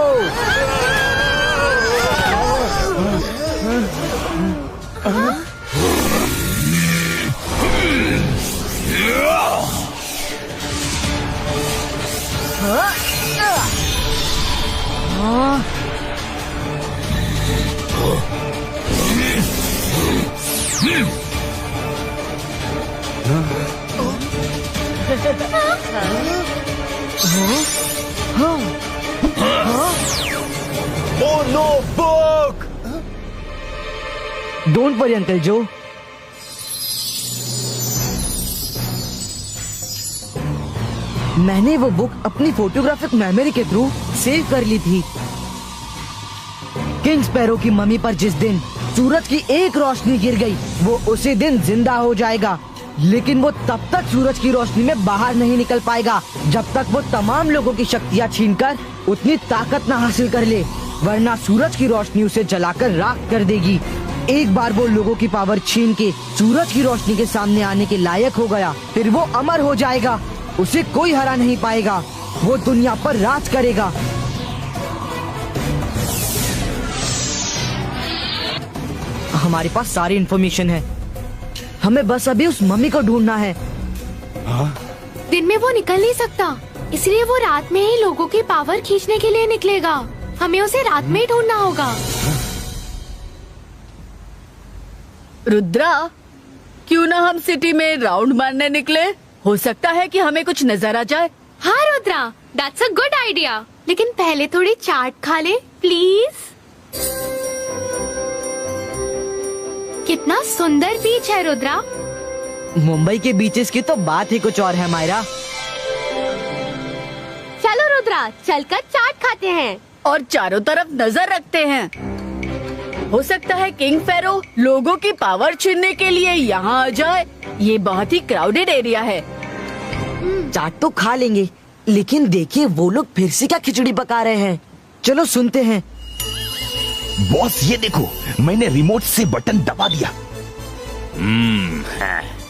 Oh no, book! Don't worry uncle जो। मैंने वो बुक अपनी फोटोग्राफिक मेमोरी के थ्रू सेव कर ली थी। किंग स्पैरो की मम्मी पर जिस दिन सूरज की एक रोशनी गिर गई, वो उसी दिन जिंदा हो जाएगा। लेकिन वो तब तक सूरज की रोशनी में बाहर नहीं निकल पाएगा जब तक वो तमाम लोगों की शक्तियाँ छीनकर उतनी ताकत न हासिल कर ले, वरना सूरज की रोशनी उसे जलाकर राख कर देगी। एक बार वो लोगों की पावर छीन के सूरज की रोशनी के सामने आने के लायक हो गया, फिर वो अमर हो जाएगा, उसे कोई हरा नहीं पाएगा, वो दुनिया पर राज करेगा। हमारे पास सारी इन्फॉर्मेशन है, हमें बस अभी उस मम्मी को ढूंढना है। दिन में वो निकल नहीं सकता, इसलिए वो रात में ही लोगों की पावर खींचने के लिए निकलेगा। हमें उसे रात में ही ढूंढना होगा। रुद्रा, क्यों ना हम सिटी में राउंड मारने निकले? हो सकता है कि हमें कुछ नजर आ जाए। हाँ Rudra, that's a good idea. लेकिन पहले थोड़ी चाट खा ले प्लीज। कितना सुंदर बीच है रुद्रा। मुंबई के बीचेस की तो बात ही कुछ और है मायरा। चलो रुद्रा, चलकर चाट खाते हैं और चारों तरफ नजर रखते हैं। हो सकता है किंग फेरो लोगों की पावर छीनने के लिए यहाँ आ जाए। ये बहुत ही क्राउडेड एरिया है। चाट तो खा लेंगे, लेकिन देखिए वो लोग फिर से क्या खिचड़ी पका रहे हैं। चलो सुनते हैं। बॉस ये देखो, मैंने रिमोट से बटन दबा दिया।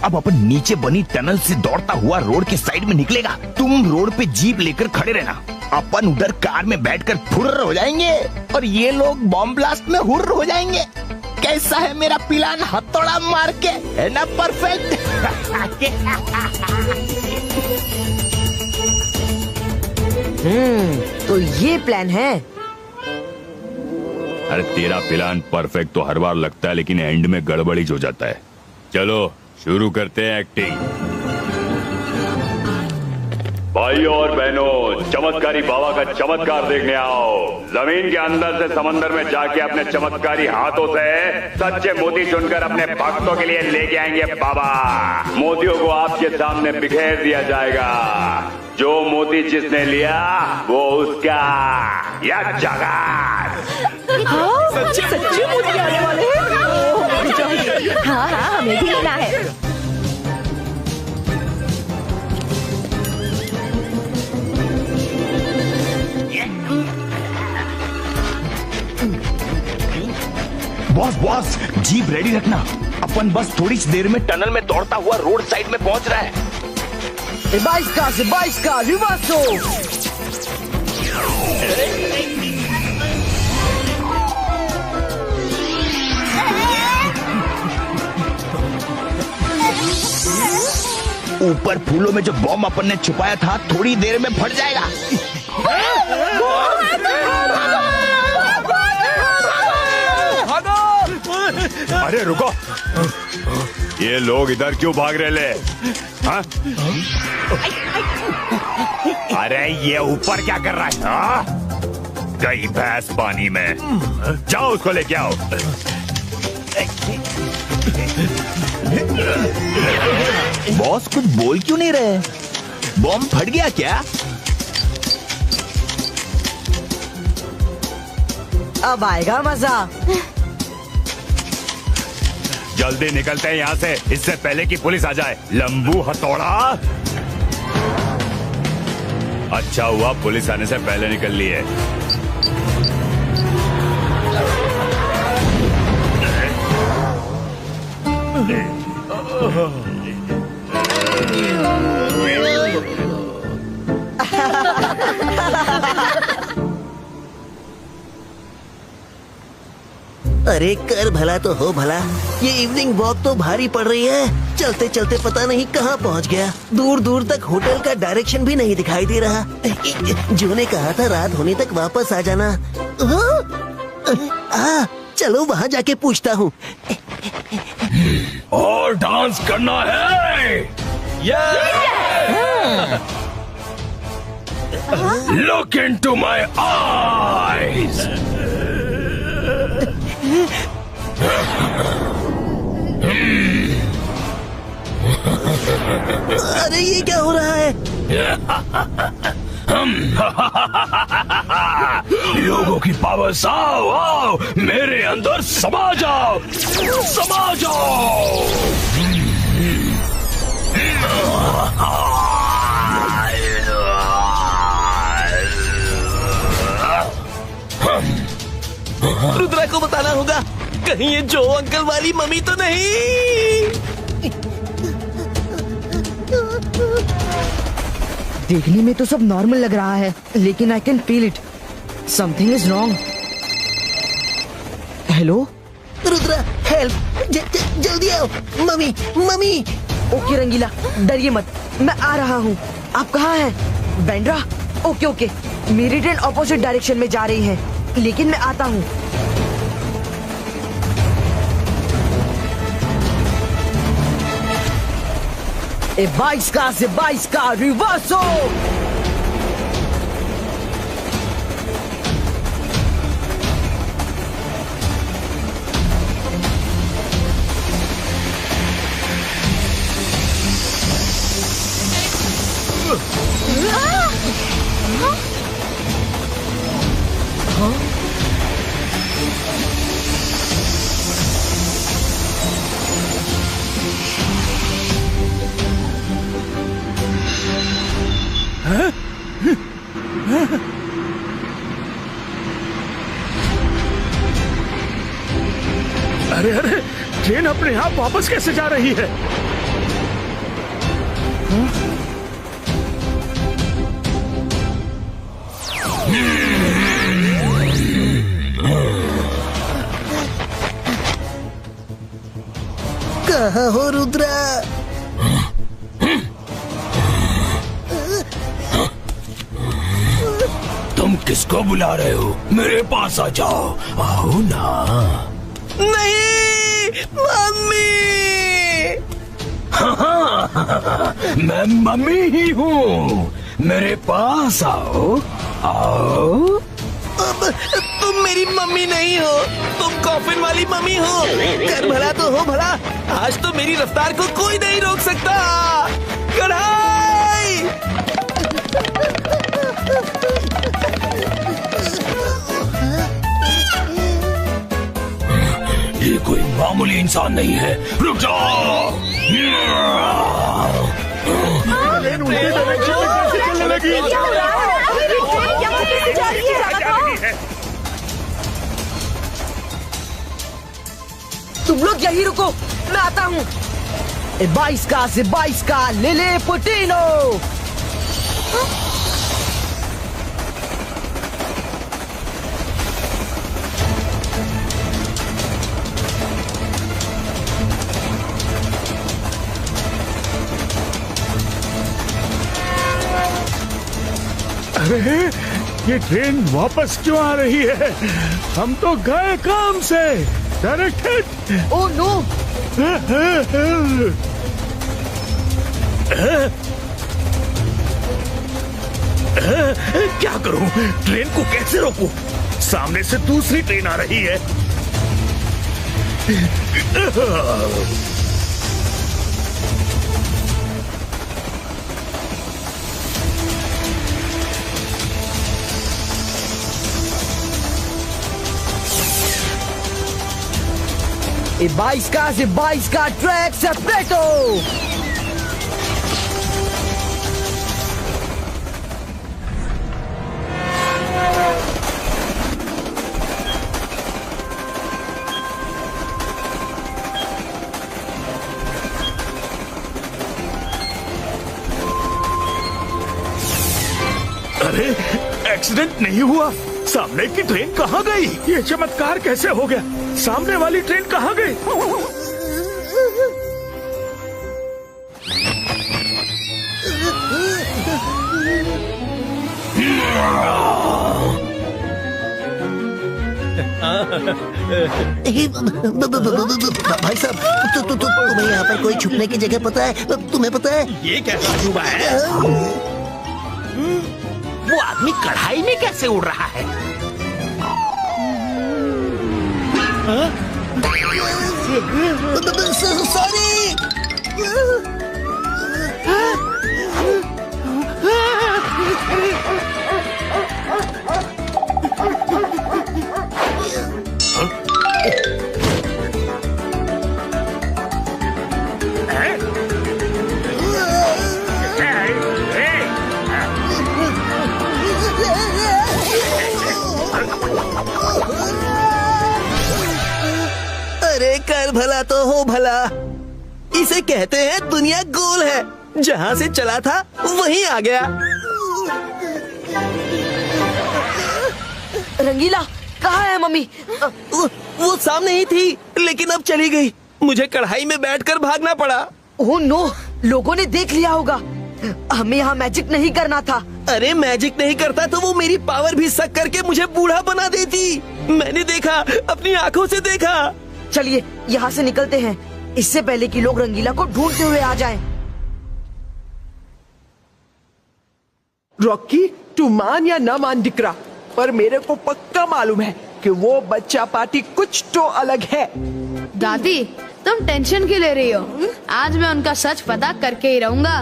अब अपन नीचे बनी टनल से दौड़ता हुआ रोड के साइड में निकलेगा। तुम रोड पे जीप लेकर खड़े रहना। अपन उधर कार में बैठकर फुर्र हो जाएंगे और ये लोग बॉम्ब ब्लास्ट में हुर्र हो जाएंगे। कैसा है मेरा प्लान? हथौड़ा मार के, है ना परफेक्ट? तो ये प्लान है। अरे तेरा प्लान परफेक्ट तो हर बार लगता है, लेकिन एंड में गड़बड़ी हो जाता है। चलो शुरू करते हैं एक्टिंग। भाइयों और बहनों, चमत्कारी बाबा का चमत्कार देखने आओ। जमीन के अंदर से समंदर में जाके अपने चमत्कारी हाथों से सच्चे मोती चुनकर अपने भक्तों के लिए लेके आएंगे बाबा। मोतियों को आपके सामने बिखेर दिया जाएगा। जो मोती जिसने लिया वो उसका या जगत। सच्चे मोती आने वाले हैं। हाँ हाँ, हमें भी लेना है। बॉस बॉस, जीप रेडी रखना। अपन बस थोड़ी सी देर में टनल में दौड़ता हुआ रोड साइड में पहुंच रहा है। 22 का रिवर्सो। ऊपर फूलों में जो बॉम्ब अपन ने छुपाया था थोड़ी देर में फट जाएगा। अरे रुको, ये लोग इधर क्यों भाग रहे ले? हाँ? अरे ये ऊपर क्या कर रहा है? हाँ? गई भैंस पानी में। जाओ उसको लेके आओ। बॉस कुछ बोल क्यों नहीं रहे? बॉम्ब फट गया क्या? अब आएगा मजा। जल्दी निकलते हैं यहाँ से, इससे पहले कि पुलिस आ जाए। लंबू हथौड़ा। अच्छा हुआ पुलिस आने से पहले निकल लिए। अरे कर भला तो हो भला। ये इवनिंग वॉक तो भारी पड़ रही है। चलते चलते पता नहीं कहाँ पहुँच गया। दूर दूर तक होटल का डायरेक्शन भी नहीं दिखाई दे रहा। जो ने कहा था रात होने तक वापस आ जाना। चलो वहाँ जाके पूछता हूँ। और डांस करना है। Look into my eyes. अरे ये क्या हो रहा है? लोगों की पावर आओ आओ, मेरे अंदर समा जाओ, समा जाओ। रुद्रा को बताना होगा, कहीं ये जो अंकल वाली मम्मी तो नहीं। देखने में तो सब नॉर्मल लग रहा है, लेकिन I can feel it. Something is wrong. Hello Rudra, help, जल्दी आओ। Mummy mummy. ओके रंगीला, डरिए मत, मैं आ रहा हूँ। आप कहाँ हैं? बैंड्रा? ओके ओके, मेरी ट्रेन ऑपोजिट डायरेक्शन में जा रही है, लेकिन मैं आता हूँ। ए 22 का से 22 का रिवर्सो। अरे अरे, ट्रेन अपने आप वापस कैसे जा रही है? कहाँ हो रुद्रा? तुम किसको बुला रहे हो? मेरे पास आ जाओ, आओ ना। नहीं, मम्मी। मैं मम्मी ही हूँ, मेरे पास आओ, आओ। अब तुम मेरी मम्मी नहीं हो, तुम कॉफिन वाली मम्मी हो। कर भला तो हो भला, आज तो मेरी रफ्तार को कोई नहीं रोक सकता। कढ़ाई। ये कोई मामूली इंसान नहीं है, रुक जाओ। तुम लोग यही रुको, मैं आता हूँ। 22 का से 22 का ले ले पुटीनो। अरे, ये ट्रेन वापस क्यों आ रही है? हम तो गए काम से। डायरेक्टेड। Oh no. क्या करूं? ट्रेन को कैसे रोकूं? सामने से दूसरी ट्रेन आ रही है। ए 22 का से 22 का ट्रैक सेपरेटो। अरे, एक्सीडेंट नहीं हुआ? सामने की ट्रेन कहाँ गई? ये चमत्कार कैसे हो गया? सामने वाली ट्रेन कहाँ गई? भाई साहब, तुम्हें यहाँ पर कोई छुपने की जगह पता है? तुम्हें पता है? ये कैसा अजूबा है? वो आदमी कढ़ाई में कैसे उड़ रहा है? सॉरी। अरे कर भला तो हो भला। इसे कहते हैं दुनिया गोल है, जहाँ से चला था वहीं आ गया। रंगीला, कहाँ है मम्मी? वो सामने ही थी, लेकिन अब चली गई। मुझे कढ़ाई में बैठकर भागना पड़ा। ओह नो, लोगों ने देख लिया होगा। हमें यहाँ मैजिक नहीं करना था। अरे मैजिक नहीं करता तो वो मेरी पावर भी सक करके मुझे बूढ़ा बना देती। मैंने देखा, अपनी आंखों से देखा। चलिए यहाँ से निकलते हैं, इससे पहले कि लोग रंगीला को ढूंढते हुए आ जाएं। रॉकी, तू मान या ना मान दिकरा, पर मेरे को पक्का मालूम है कि वो बच्चा पार्टी कुछ तो अलग है। दादी, तुम टेंशन क्यों ले रही हो? आज मैं उनका सच पता करके ही रहूंगा।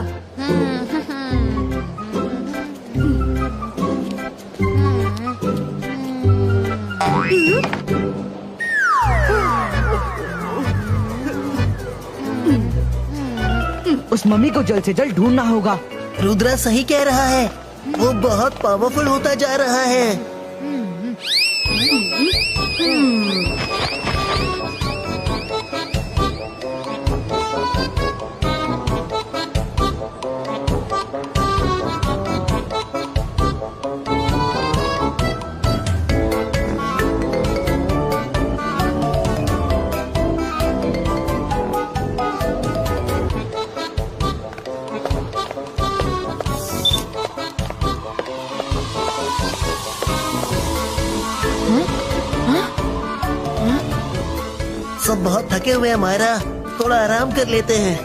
उस मम्मी को जल्द से जल्द ढूंढना होगा। रुद्रा सही कह रहा है, वो बहुत पावरफुल होता जा रहा है। सब बहुत थके हुए हैं मायरा, थोड़ा आराम कर लेते हैं।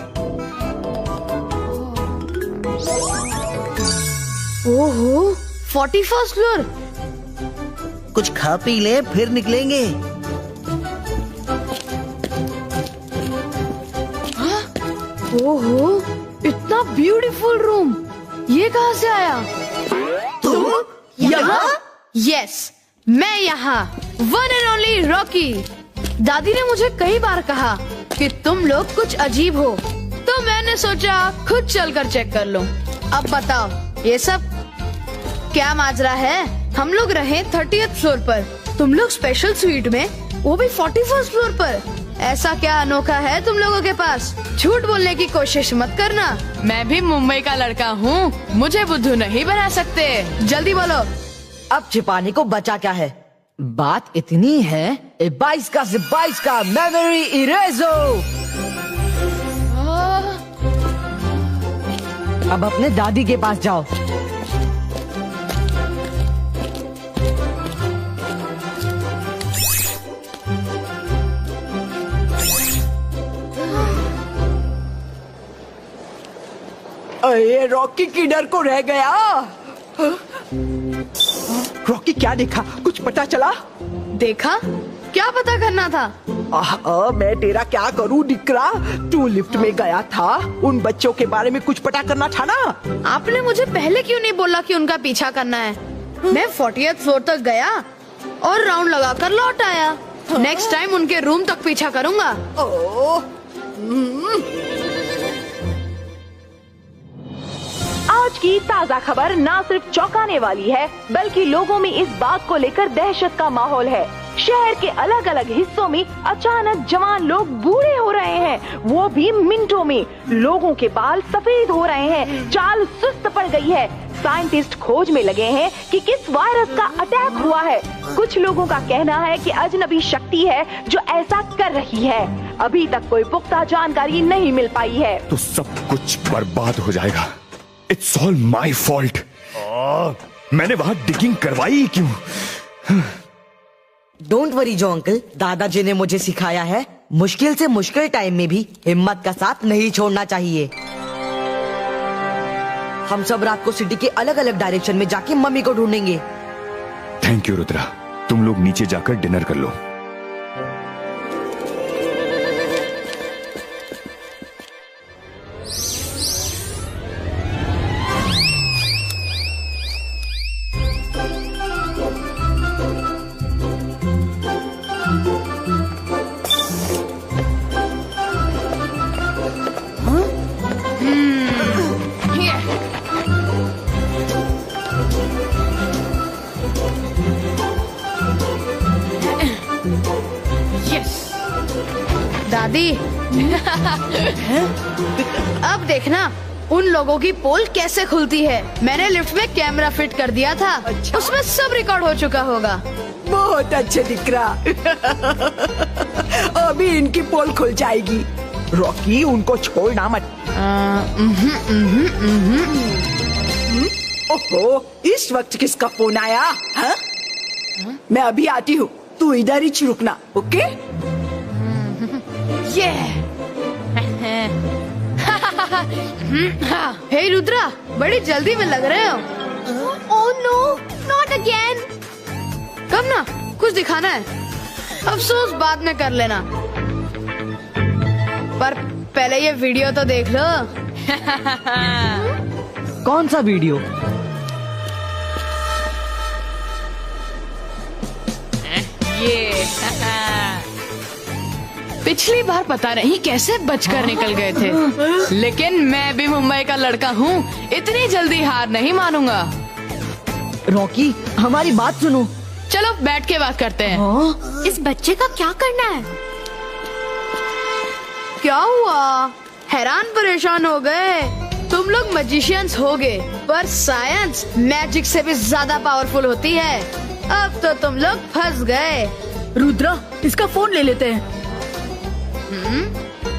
ओहो, 41st फ्लोर। कुछ खा पी ले फिर निकलेंगे। ओहो, इतना ब्यूटीफुल रूम, ये कहाँ से आया? तुम यहाँ? यस, मैं यहाँ, वन एंड ओनली रॉकी। दादी ने मुझे कई बार कहा कि तुम लोग कुछ अजीब हो, तो मैंने सोचा खुद चलकर चेक कर लूं। अब बताओ, ये सब क्या माजरा है? हम लोग रहे 30th फ्लोर पर, तुम लोग स्पेशल स्वीट में, वो भी 41st फ्लोर पर। ऐसा क्या अनोखा है तुम लोगों के पास? झूठ बोलने की कोशिश मत करना। मैं भी मुंबई का लड़का हूँ, मुझे बुद्धू नहीं बना सकते। जल्दी बोलो। अब छिपाने को बचा क्या है? बात इतनी है, 22 का से 22 का मेमोरी इरेजो। अब अपने दादी के पास जाओ। अरे रॉकी किधर को रह गया? रॉकी, क्या देखा? कुछ पता चला? देखा? क्या पता करना था? मैं तेरा क्या करूं दिकरा? तू लिफ्ट में गया था, उन बच्चों के बारे में कुछ पता करना था ना? आपने मुझे पहले क्यों नहीं बोला कि उनका पीछा करना है? मैं 40th फ्लोर तक गया और राउंड लगाकर लौट आया। नेक्स्ट टाइम उनके रूम तक पीछा करूंगा। आज की ताज़ा खबर ना सिर्फ चौंकाने वाली है, बल्कि लोगों में इस बात को लेकर दहशत का माहौल है। शहर के अलग अलग हिस्सों में अचानक जवान लोग बूढ़े हो रहे हैं, वो भी मिनटों में। लोगों के बाल सफेद हो रहे हैं, चाल सुस्त पड़ गई है। साइंटिस्ट खोज में लगे हैं कि किस वायरस का अटैक हुआ है। कुछ लोगों का कहना है कि अजनबी शक्ति है जो ऐसा कर रही है। अभी तक कोई पुख्ता जानकारी नहीं मिल पाई है। तो सब कुछ बर्बाद हो जाएगा। It's all my fault. मैंने वहां डिगिंग करवाई क्यों? डोंट वरी जो अंकल, दादाजी ने मुझे सिखाया है, मुश्किल से मुश्किल टाइम में भी हिम्मत का साथ नहीं छोड़ना चाहिए। हम सब रात को सिटी के अलग अलग डायरेक्शन में जाके मम्मी को ढूंढेंगे। थैंक यू रुद्रा, तुम लोग नीचे जाकर डिनर कर लो। दादी, अब देखना उन लोगों की पोल कैसे खुलती है। मैंने लिफ्ट में कैमरा फिट कर दिया था। अच्छा? उसमें सब रिकॉर्ड हो चुका होगा। बहुत अच्छे दिख रहा। अभी इनकी पोल खुल जाएगी। रॉकी, उनको छोड़ना मत। ओहो, इस वक्त किसका फोन आया? हा? मैं अभी आती हूँ, तू इधर ही रुकना, ओके? ये हे रुद्रा, बड़ी जल्दी में लग रहे हो। Oh no, not again. Come ना, कुछ दिखाना है। अफसोस बाद में कर लेना, पर पहले ये वीडियो तो देख लो। कौन सा वीडियो? ये पिछली बार पता नहीं कैसे बचकर निकल गए थे, लेकिन मैं भी मुंबई का लड़का हूँ, इतनी जल्दी हार नहीं मानूंगा। रॉकी, हमारी बात सुनो। चलो बैठ के बात करते हैं। इस बच्चे का क्या करना है? क्या हुआ? हैरान परेशान हो गए? तुम लोग मैजिशियंस हो गए, पर साइंस मैजिक से भी ज्यादा पावरफुल होती है। अब तो तुम लोग फंस गए। रुद्रा, इसका फोन ले लेते हैं।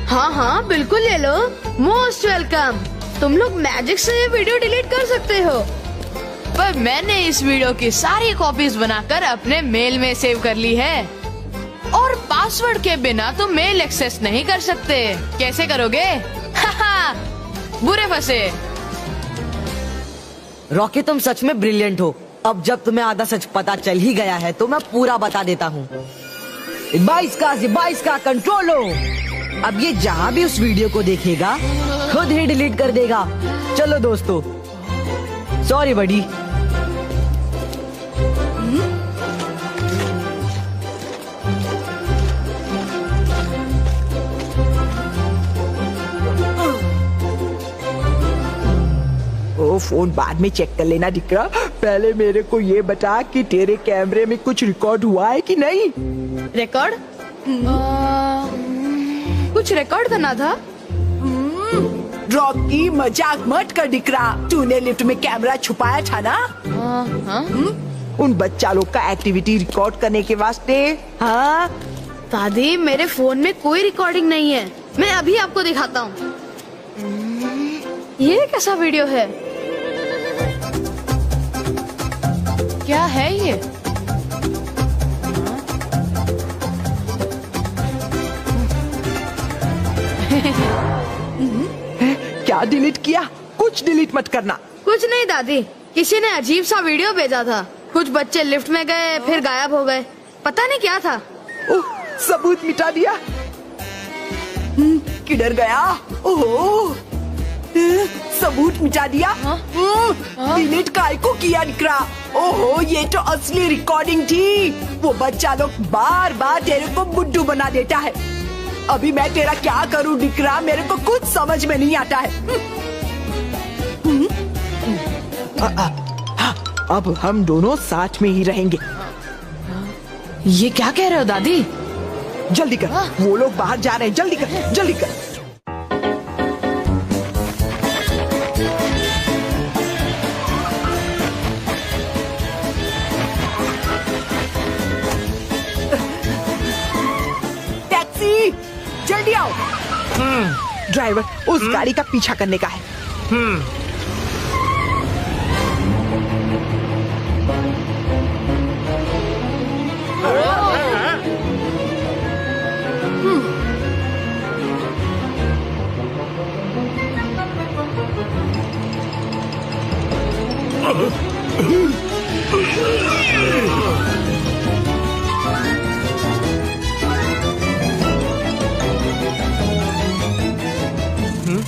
हाँ हाँ बिल्कुल ले लो। Most welcome. तुम लोग मैजिक से ये वीडियो डिलीट कर सकते हो, पर मैंने इस वीडियो की सारी कॉपीज बनाकर अपने मेल में सेव कर ली है, और पासवर्ड के बिना तुम मेल एक्सेस नहीं कर सकते। कैसे करोगे? बुरे फंसे। रॉकी, तुम सच में ब्रिलियंट हो। अब जब तुम्हें आधा सच पता चल ही गया है तो मैं पूरा बता देता हूँ। 22 का कंट्रोल लो। अब ये जहाँ भी उस वीडियो को देखेगा खुद ही डिलीट कर देगा। चलो दोस्तों, सॉरी बडी। ओ, फोन बाद में चेक कर लेना दिक्रा। पहले मेरे को ये बता कि तेरे कैमरे में कुछ रिकॉर्ड हुआ है कि नहीं? रिकॉर्ड? कुछ रिकॉर्ड करना था। रॉकी, मजाक मत कर दिक्रा। तूने लिफ्ट में कैमरा छुपाया था ना? उन बच्चा लोग का एक्टिविटी रिकॉर्ड करने के वास्ते। हाँ दादी, मेरे फोन में कोई रिकॉर्डिंग नहीं है। मैं अभी आपको दिखाता हूँ। ये कैसा वीडियो है? क्या है ये? क्या डिलीट किया? कुछ डिलीट मत करना। कुछ नहीं दादी, किसी ने अजीब सा वीडियो भेजा था। कुछ बच्चे लिफ्ट में गए, फिर गायब हो गए। पता नहीं क्या था। ओह, सबूत मिटा दिया। किधर गया? ओह, सबूत मिटा दिया। डिलीट काय को किया निकरा? ओहो, ये तो असली रिकॉर्डिंग थी। वो बच्चा लोग बार बार तेरे को बुड्ढू बना देता है। अभी मैं तेरा क्या करूं निकरा? मेरे को कुछ समझ में नहीं आता है। अब हम दोनों साथ में ही रहेंगे। ये क्या कह रहे हो दादी? जल्दी कर, वो लोग बाहर जा रहे हैं। जल्दी कर, जल्दी कर। टैक्सी, जल्दी आओ। ड्राइवर, उस गाड़ी का पीछा करने का है।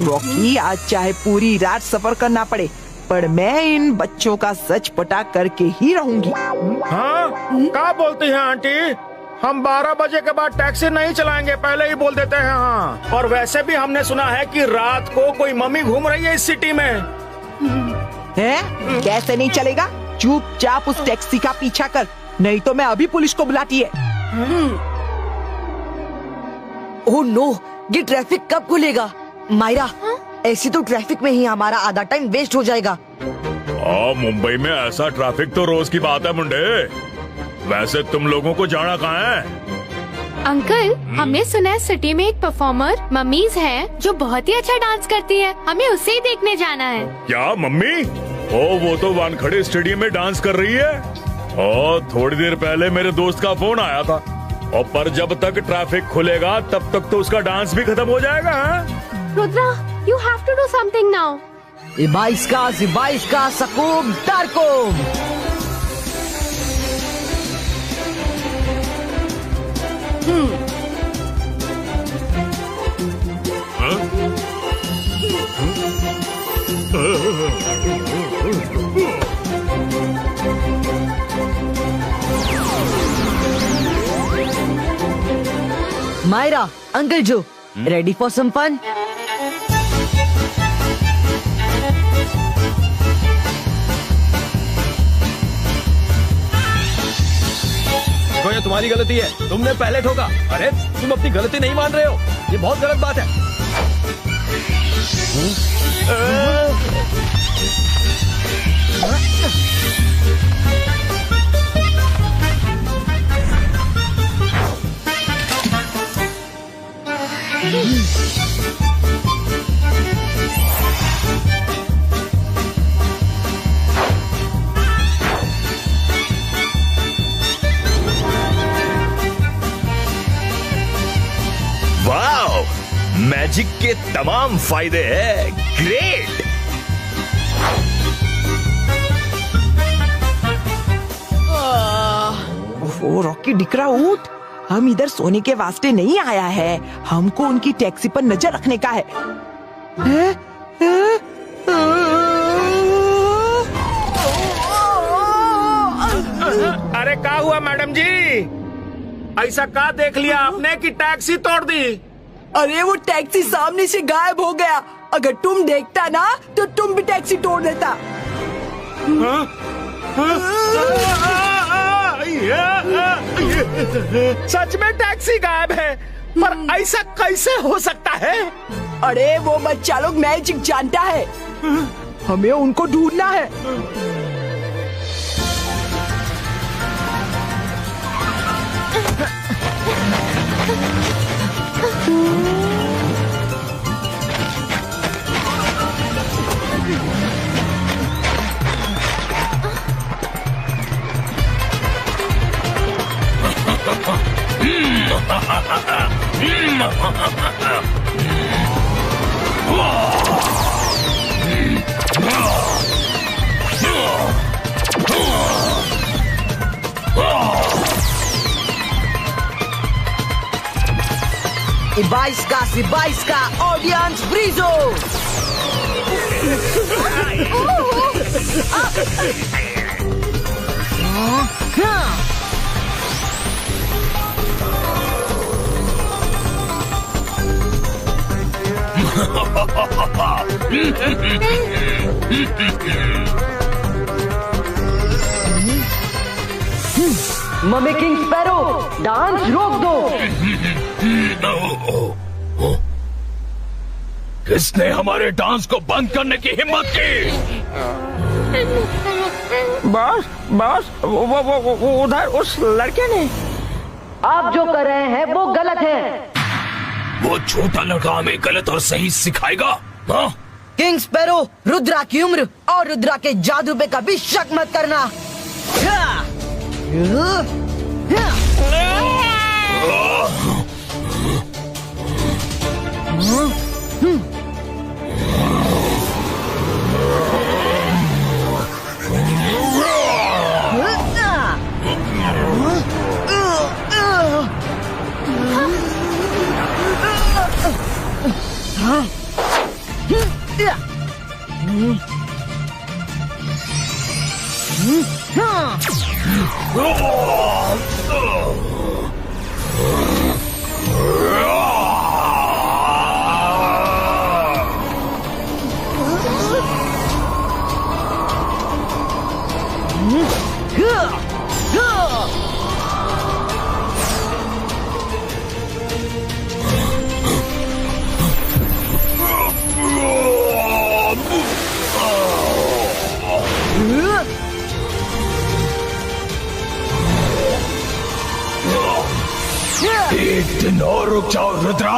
रॉकी, आज चाहे पूरी रात सफर करना पड़े, पर मैं इन बच्चों का सच पता करके ही रहूंगी। हाँ? क्या बोलती हैं आंटी? हम 12 बजे के बाद टैक्सी नहीं चलाएंगे, पहले ही बोल देते हैं। हाँ, और वैसे भी हमने सुना है कि रात को कोई मम्मी घूम रही है इस सिटी में। हैं? कैसे नहीं चलेगा? चुपचाप उस टैक्सी का पीछा कर, नहीं तो मैं अभी पुलिस को बुलाती है। ओह नो, ये ट्रैफिक कब खुलेगा? मायरा, ऐसी तो ट्रैफिक में ही हमारा आधा टाइम वेस्ट हो जाएगा। मुंबई में ऐसा ट्रैफिक तो रोज की बात है मुंडे। वैसे तुम लोगों को जाना कहाँ है? अंकल, हमने सुना है सिटी में एक परफॉर्मर मम्मीज है जो बहुत ही अच्छा डांस करती है। हमें उसे ही देखने जाना है। क्या मम्मी? ओ, वो तो वानखड़े स्टेडियम में डांस कर रही है। और थोड़ी देर पहले मेरे दोस्त का फोन आया था। और पर जब तक ट्रैफिक खुलेगा तब तक तो उसका डांस भी खत्म हो जाएगा। Rudra, you have to do something now. Ibaiska, Sakum, Tarkum. Myra, Uncle Joe, ready for some fun? देखो ये तुम्हारी गलती है, तुमने पहले ठोका। अरे तुम अपनी गलती नहीं मान रहे हो, ये बहुत गलत बात है। वाओ, मैजिक के तमाम फायदे हैं। ग्रेट। ओ रॉकी डिकरा उठ, हम इधर सोने के वास्ते नहीं आया है, हमको उनकी टैक्सी पर नजर रखने का है। अरे क्या हुआ मैडम जी? ऐसा क्या देख लिया आपने कि टैक्सी तोड़ दी? अरे वो टैक्सी सामने से गायब हो गया, अगर तुम देखता ना तो तुम भी टैक्सी तोड़ देता। सच में टैक्सी गायब है, पर ऐसा कैसे हो सकता है? अरे वो बच्चा लोग मैजिक जानता है, हमें उनको ढूंढना है। Ibaiska, audience Brizo. Mummy king sparrow, dance रोक दो। किसने हमारे डांस को बंद करने की हिम्मत की? बॉस, वो उधर उस लड़के ने। आप जो कर रहे हैं वो गलत है। वो छोटा लड़का हमें गलत और सही सिखाएगा? हाँ? किंग स्पैरो, रुद्रा की उम्र और रुद्रा के जादू पे कभी शक मत करना। एक दिन और रुक जाओ रुद्रा,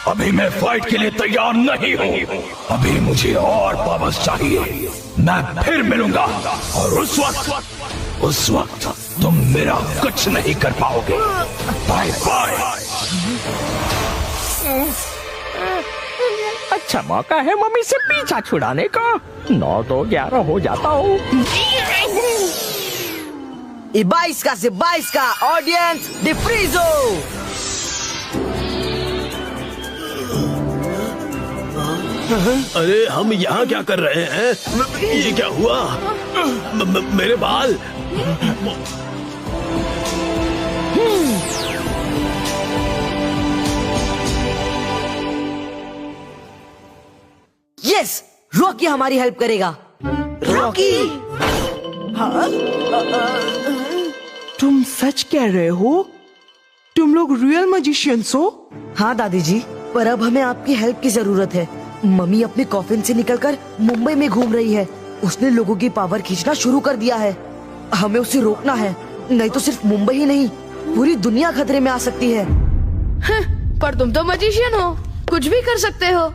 अभी मैं फाइट के लिए तैयार नहीं हूँ। अभी मुझे और पावर्स चाहिए। मैं फिर मिलूंगा और उस वक्त तुम मेरा कुछ नहीं कर पाओगे। Bye bye. अच्छा मौका है मम्मी से पीछा छुड़ाने का। 9 तो 11 हो जाता हूँ। 22 का से 22 का ऑडियंस डिफ्रीजो। अरे हम यहाँ क्या कर रहे हैं? ये क्या हुआ? मेरे बाल। यस, रॉकी हमारी हेल्प करेगा। रॉकी, तुम सच कह रहे हो? तुम लोग रियल मैजिशियंस हो? हाँ दादी जी, पर अब हमें आपकी हेल्प की जरूरत है। मम्मी अपने कॉफिन से निकलकर मुंबई में घूम रही है। उसने लोगों की पावर खींचना शुरू कर दिया है। हमें उसे रोकना है, नहीं तो सिर्फ मुंबई ही नहीं पूरी दुनिया खतरे में आ सकती है। पर तुम तो मैजिशियन हो, कुछ भी कर सकते हो।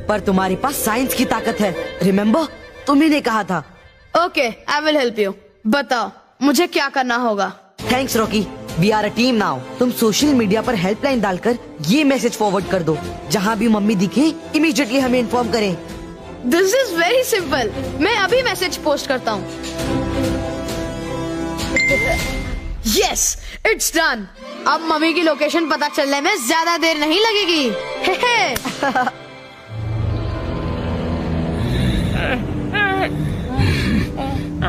पर तुम्हारे पास साइंस की ताकत है, रिमेम्बर? तुम्ही ने कहा था। Okay, I will help you. बताओ मुझे क्या करना होगा। Thanks Rocky, we are a team now. तुम सोशल मीडिया पर हेल्पलाइन डालकर ये मैसेज फॉरवर्ड कर दो। जहाँ भी मम्मी दिखे इमीडिएटली हमें इन्फॉर्म करें। This is very simple. मैं अभी मैसेज पोस्ट करता हूँ। Yes, it's done. अब मम्मी की लोकेशन पता चलने में ज्यादा देर नहीं लगेगी।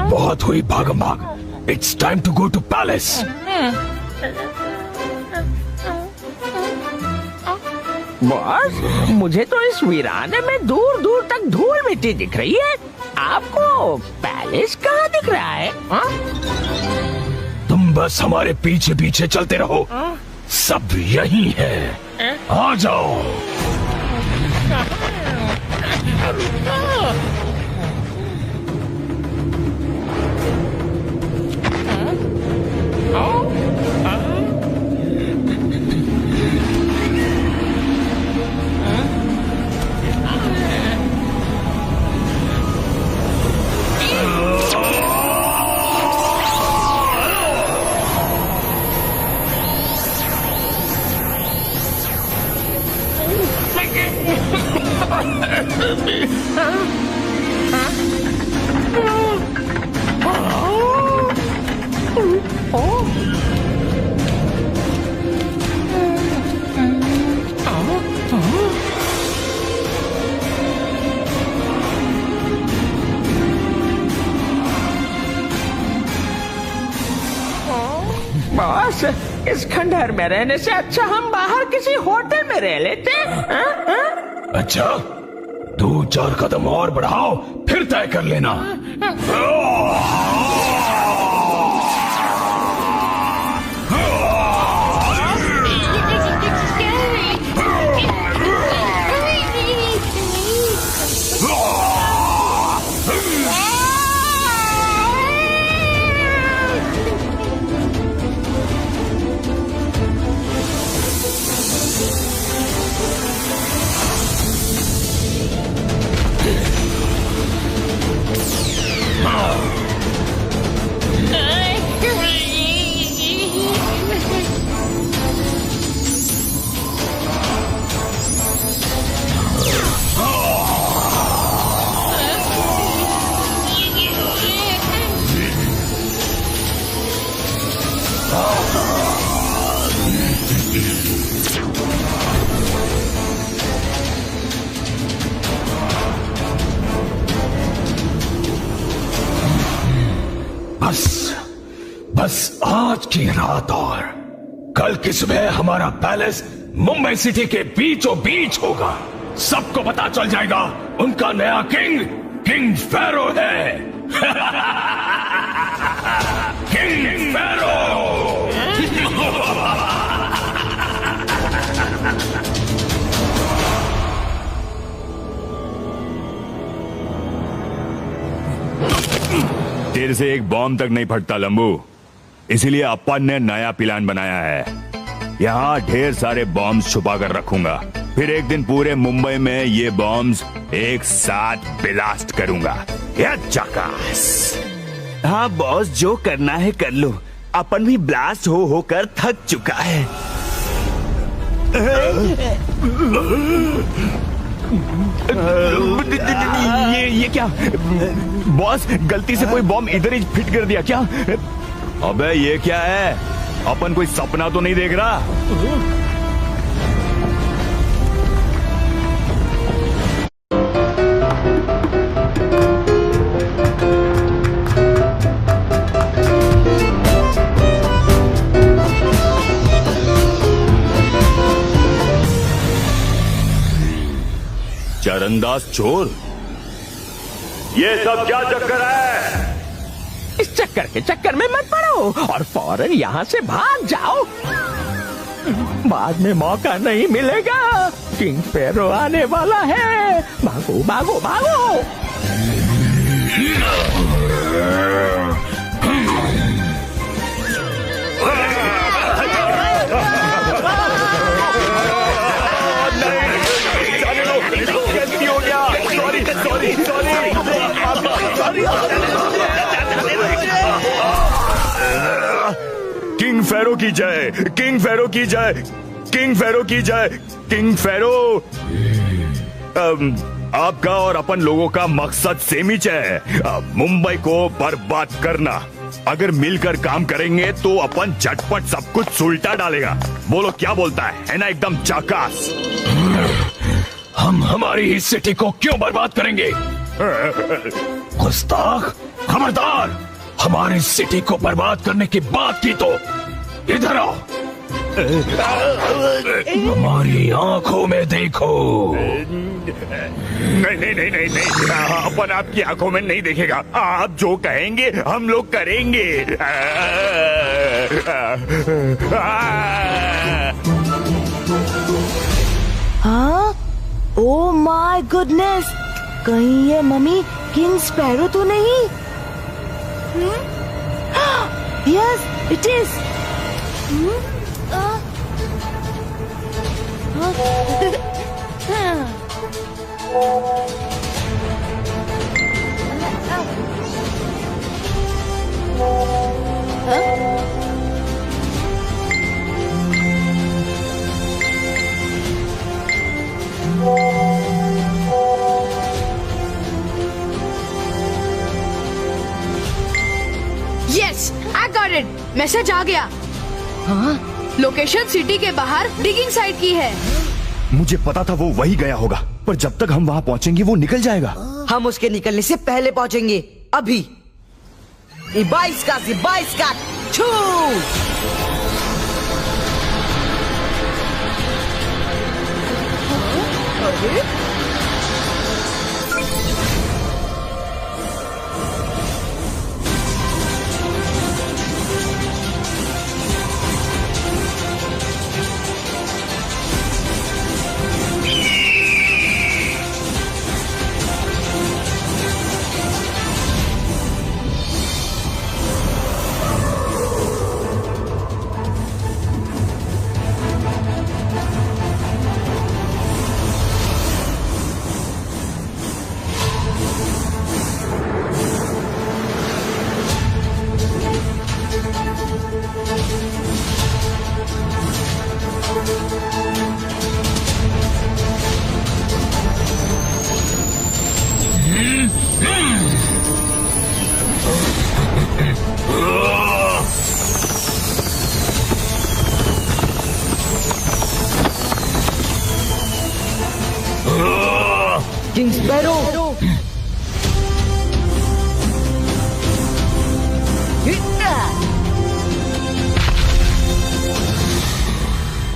बहुत हुई भागम भाग। It's time to go to palace. Boss, मुझे तो इस वीराने में दूर दूर तक धूल मिट्टी दिख रही है। आपको पैलेस कहाँ दिख रहा है? तुम बस हमारे पीछे पीछे चलते रहो, सब यही है। आ जाओ। बॉस, इस खंडहर में रहने से अच्छा हम बाहर किसी होटल में रह लेते। अच्छा, 2-4 कदम और बढ़ाओ, फिर तय कर लेना। बस आज की रात और कल की सुबह हमारा पैलेस मुंबई सिटी के बीचों बीच होगा। सबको पता चल जाएगा उनका नया किंग फेरो है। किंग फेरो। तेरे से एक बॉम्ब तक नहीं फटता लंबू, इसीलिए अपन ने नया प्लान बनाया है। यहाँ ढेर सारे बॉम्ब्स छुपा कर रखूंगा, फिर एक दिन पूरे मुंबई में ये बॉम्ब्स एक साथ ब्लास्ट करूंगा। या चकास। हाँ बॉस, जो करना है कर लो, अपन भी ब्लास्ट होकर थक चुका है। ये क्या बॉस, गलती से कोई बॉम्ब इधर ही फिट कर दिया क्या? अबे ये क्या है? अपन कोई सपना तो नहीं देख रहा? चरणदास चोर, ये सब क्या चक्कर है? इस चक्कर के चक्कर में मत पड़ो और फौरन यहाँ से भाग जाओ, बाद में मौका नहीं मिलेगा। किंग फेरो आने वाला है, भागो भागो भागो। गलती हो गया, सॉरी। किंग फेरो की जय, किंग फेरो की जय, किंग फेरो की जय, किंग फेरो। आपका और अपन लोगों का मकसद सेम ही है, मुंबई को बर्बाद करना। अगर मिलकर काम करेंगे तो अपन झटपट सब कुछ सुलटा डालेगा। बोलो क्या बोलता है ना? एकदम चाकास। हम हमारी ही सिटी को क्यों बर्बाद करेंगे? गुस्ताख, खबरदार! हमारी सिटी को बर्बाद करने की बात की तो इधर आओ, हमारी आंखों में देखो। नहीं, अपन आपकी आंखों में नहीं देखेगा। आप जो कहेंगे हम लोग करेंगे। हाँ? ओ माय गुडनेस, कहीं ये मम्मी किंग स्पैरो तो नहीं? Yes it is. Yes, I got it. Message आ गया। हाँ? लोकेशन सिटी के बाहर डिगिंग साइट की है। मुझे पता था वो वही गया होगा, पर जब तक हम वहाँ पहुँचेंगे वो निकल जाएगा। हम उसके निकलने से पहले पहुँचेंगे। अभी 22 का छू। किंग स्पैरो,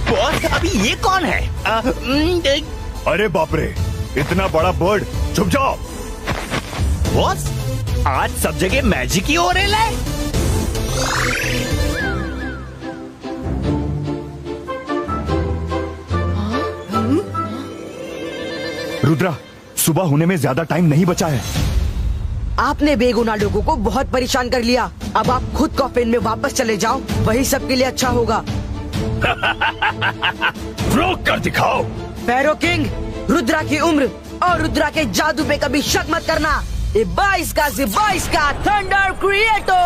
बॉस अभी ये कौन है? अरे बाप रे, इतना बड़ा बर्ड! चुप जाओ। बॉस आज सब जगह मैजिक ही हो रहा है। रुद्रा, सुबह होने में ज्यादा टाइम नहीं बचा है। आपने बेगुनाह लोगों को बहुत परेशान कर लिया। अब आप खुद कॉफिन में वापस चले जाओ, वही सबके लिए अच्छा होगा। रोक कर दिखाओ। फेरो किंग, रुद्रा की उम्र और रुद्रा के जादू पे कभी शक मत करना। 22 का थंडर क्रिएटो।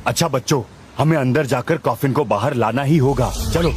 अच्छा बच्चों, हमें अंदर जाकर कॉफिन को बाहर लाना ही होगा। चलो।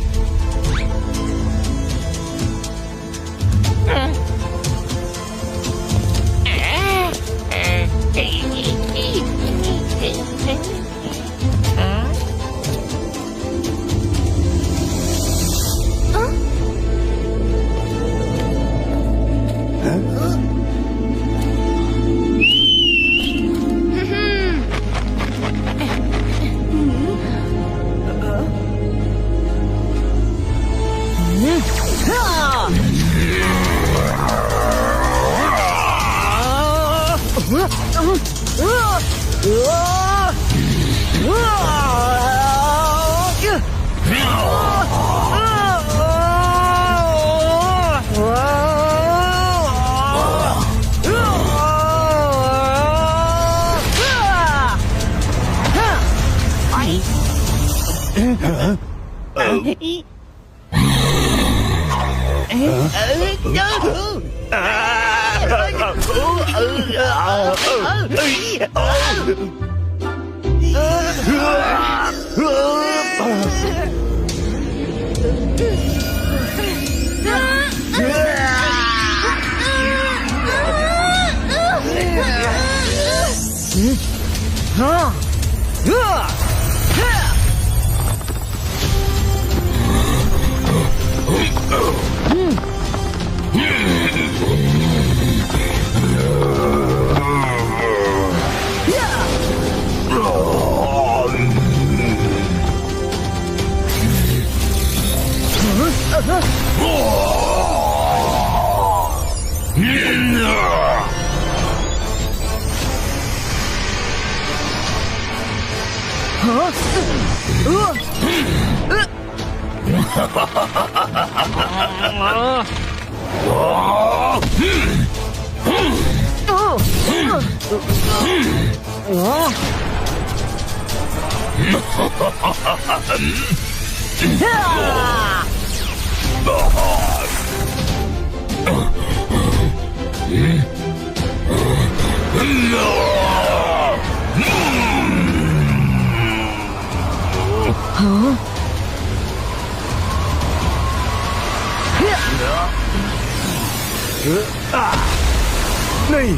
नहीं,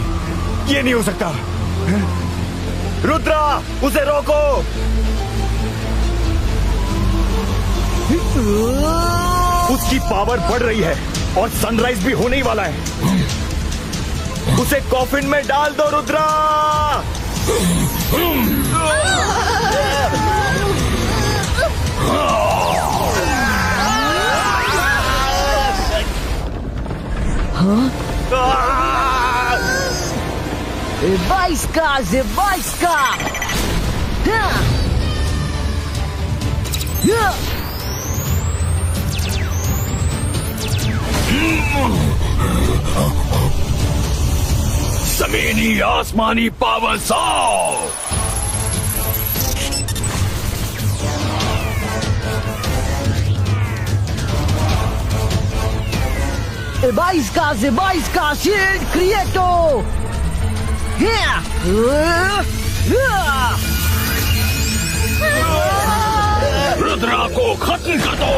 ये नहीं हो सकता। रुद्रा, उसे रोको। उसकी पावर बढ़ रही है और सनराइज भी होने ही वाला है। उसे कॉफिन में डाल दो रुद्रा। Zebaiska! जमीनी आसमानी power 100। Zebaiska, Shield Creator! Rudra को खत्म कर दो।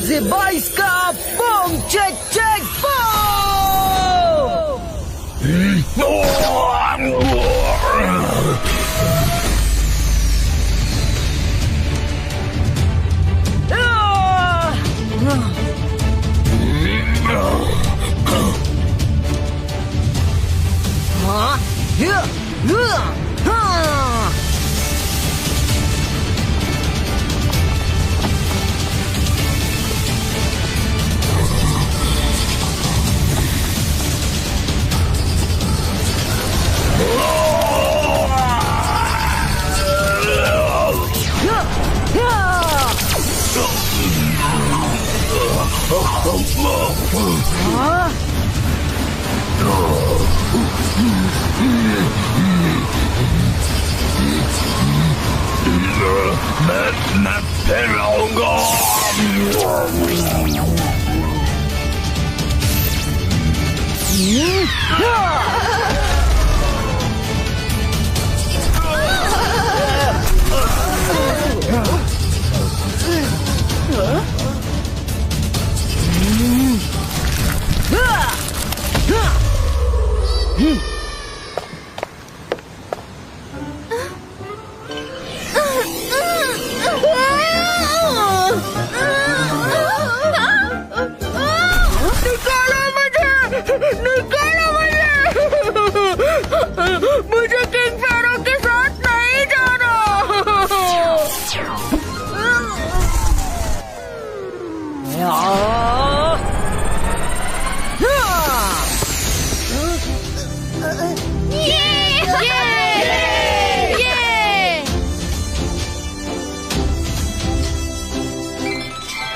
Zebaiska, boom, check, boom! मैं फिर आऊंगा। मुझे किंग फेरो के साथ नहीं जाना।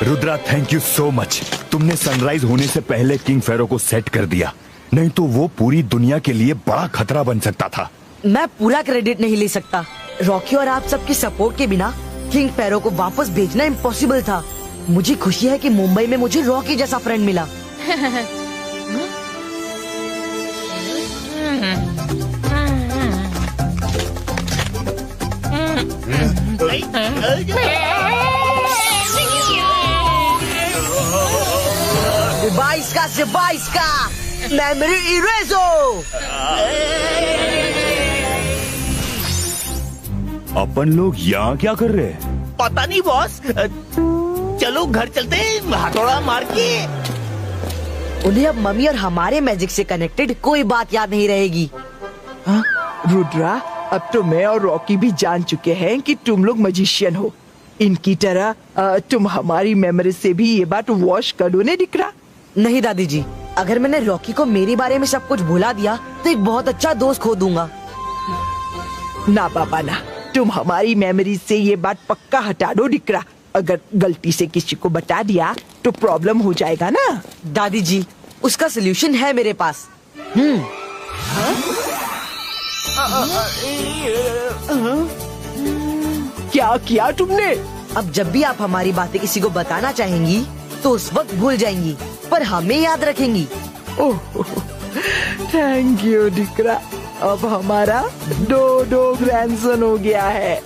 Rudra, thank you so much. तुमने सनराइज होने से पहले किंग फेरो को सेट कर दिया, नहीं तो वो पूरी दुनिया के लिए बड़ा खतरा बन सकता था। मैं पूरा क्रेडिट नहीं ले सकता। रॉकी और आप सबके सपोर्ट के बिना किंग फेरो को वापस भेजना इम्पॉसिबल था। मुझे खुशी है कि मुंबई में मुझे रॉकी जैसा फ्रेंड मिला। बाईस का मेमोरी इरेज हो। अपन लोग यहाँ क्या कर रहे हैं? पता नहीं बॉस, चलो घर चलते हैं हथौड़ा मार के। उन्हें अब मम्मी और हमारे मैजिक से कनेक्टेड कोई बात याद नहीं रहेगी। हाँ? रुद्रा, अब तो मैं और रॉकी भी जान चुके हैं कि तुम लोग मैजिशियन हो। इनकी तरह तुम हमारी मेमोरी से भी ये बात वॉश कर दो ने दिख रहा। नहीं दादी जी, अगर मैंने रॉकी को मेरे बारे में सब कुछ भुला दिया तो एक बहुत अच्छा दोस्त खो दूंगा। ना बाबा ना, तुम हमारी मेमोरी से ये बात पक्का हटा दो दिख रहा। अगर गलती से किसी को बता दिया तो प्रॉब्लम हो जाएगा ना। दादी जी, उसका सोल्यूशन है मेरे पास। क्या किया तुमने? अब जब भी आप हमारी बातें किसी को बताना चाहेंगी तो उस वक्त भूल जाएंगी, पर हमें याद रखेंगी। ओह, थैंक यू दिकरा। अब हमारा दो ग्रैंडसन हो गया है।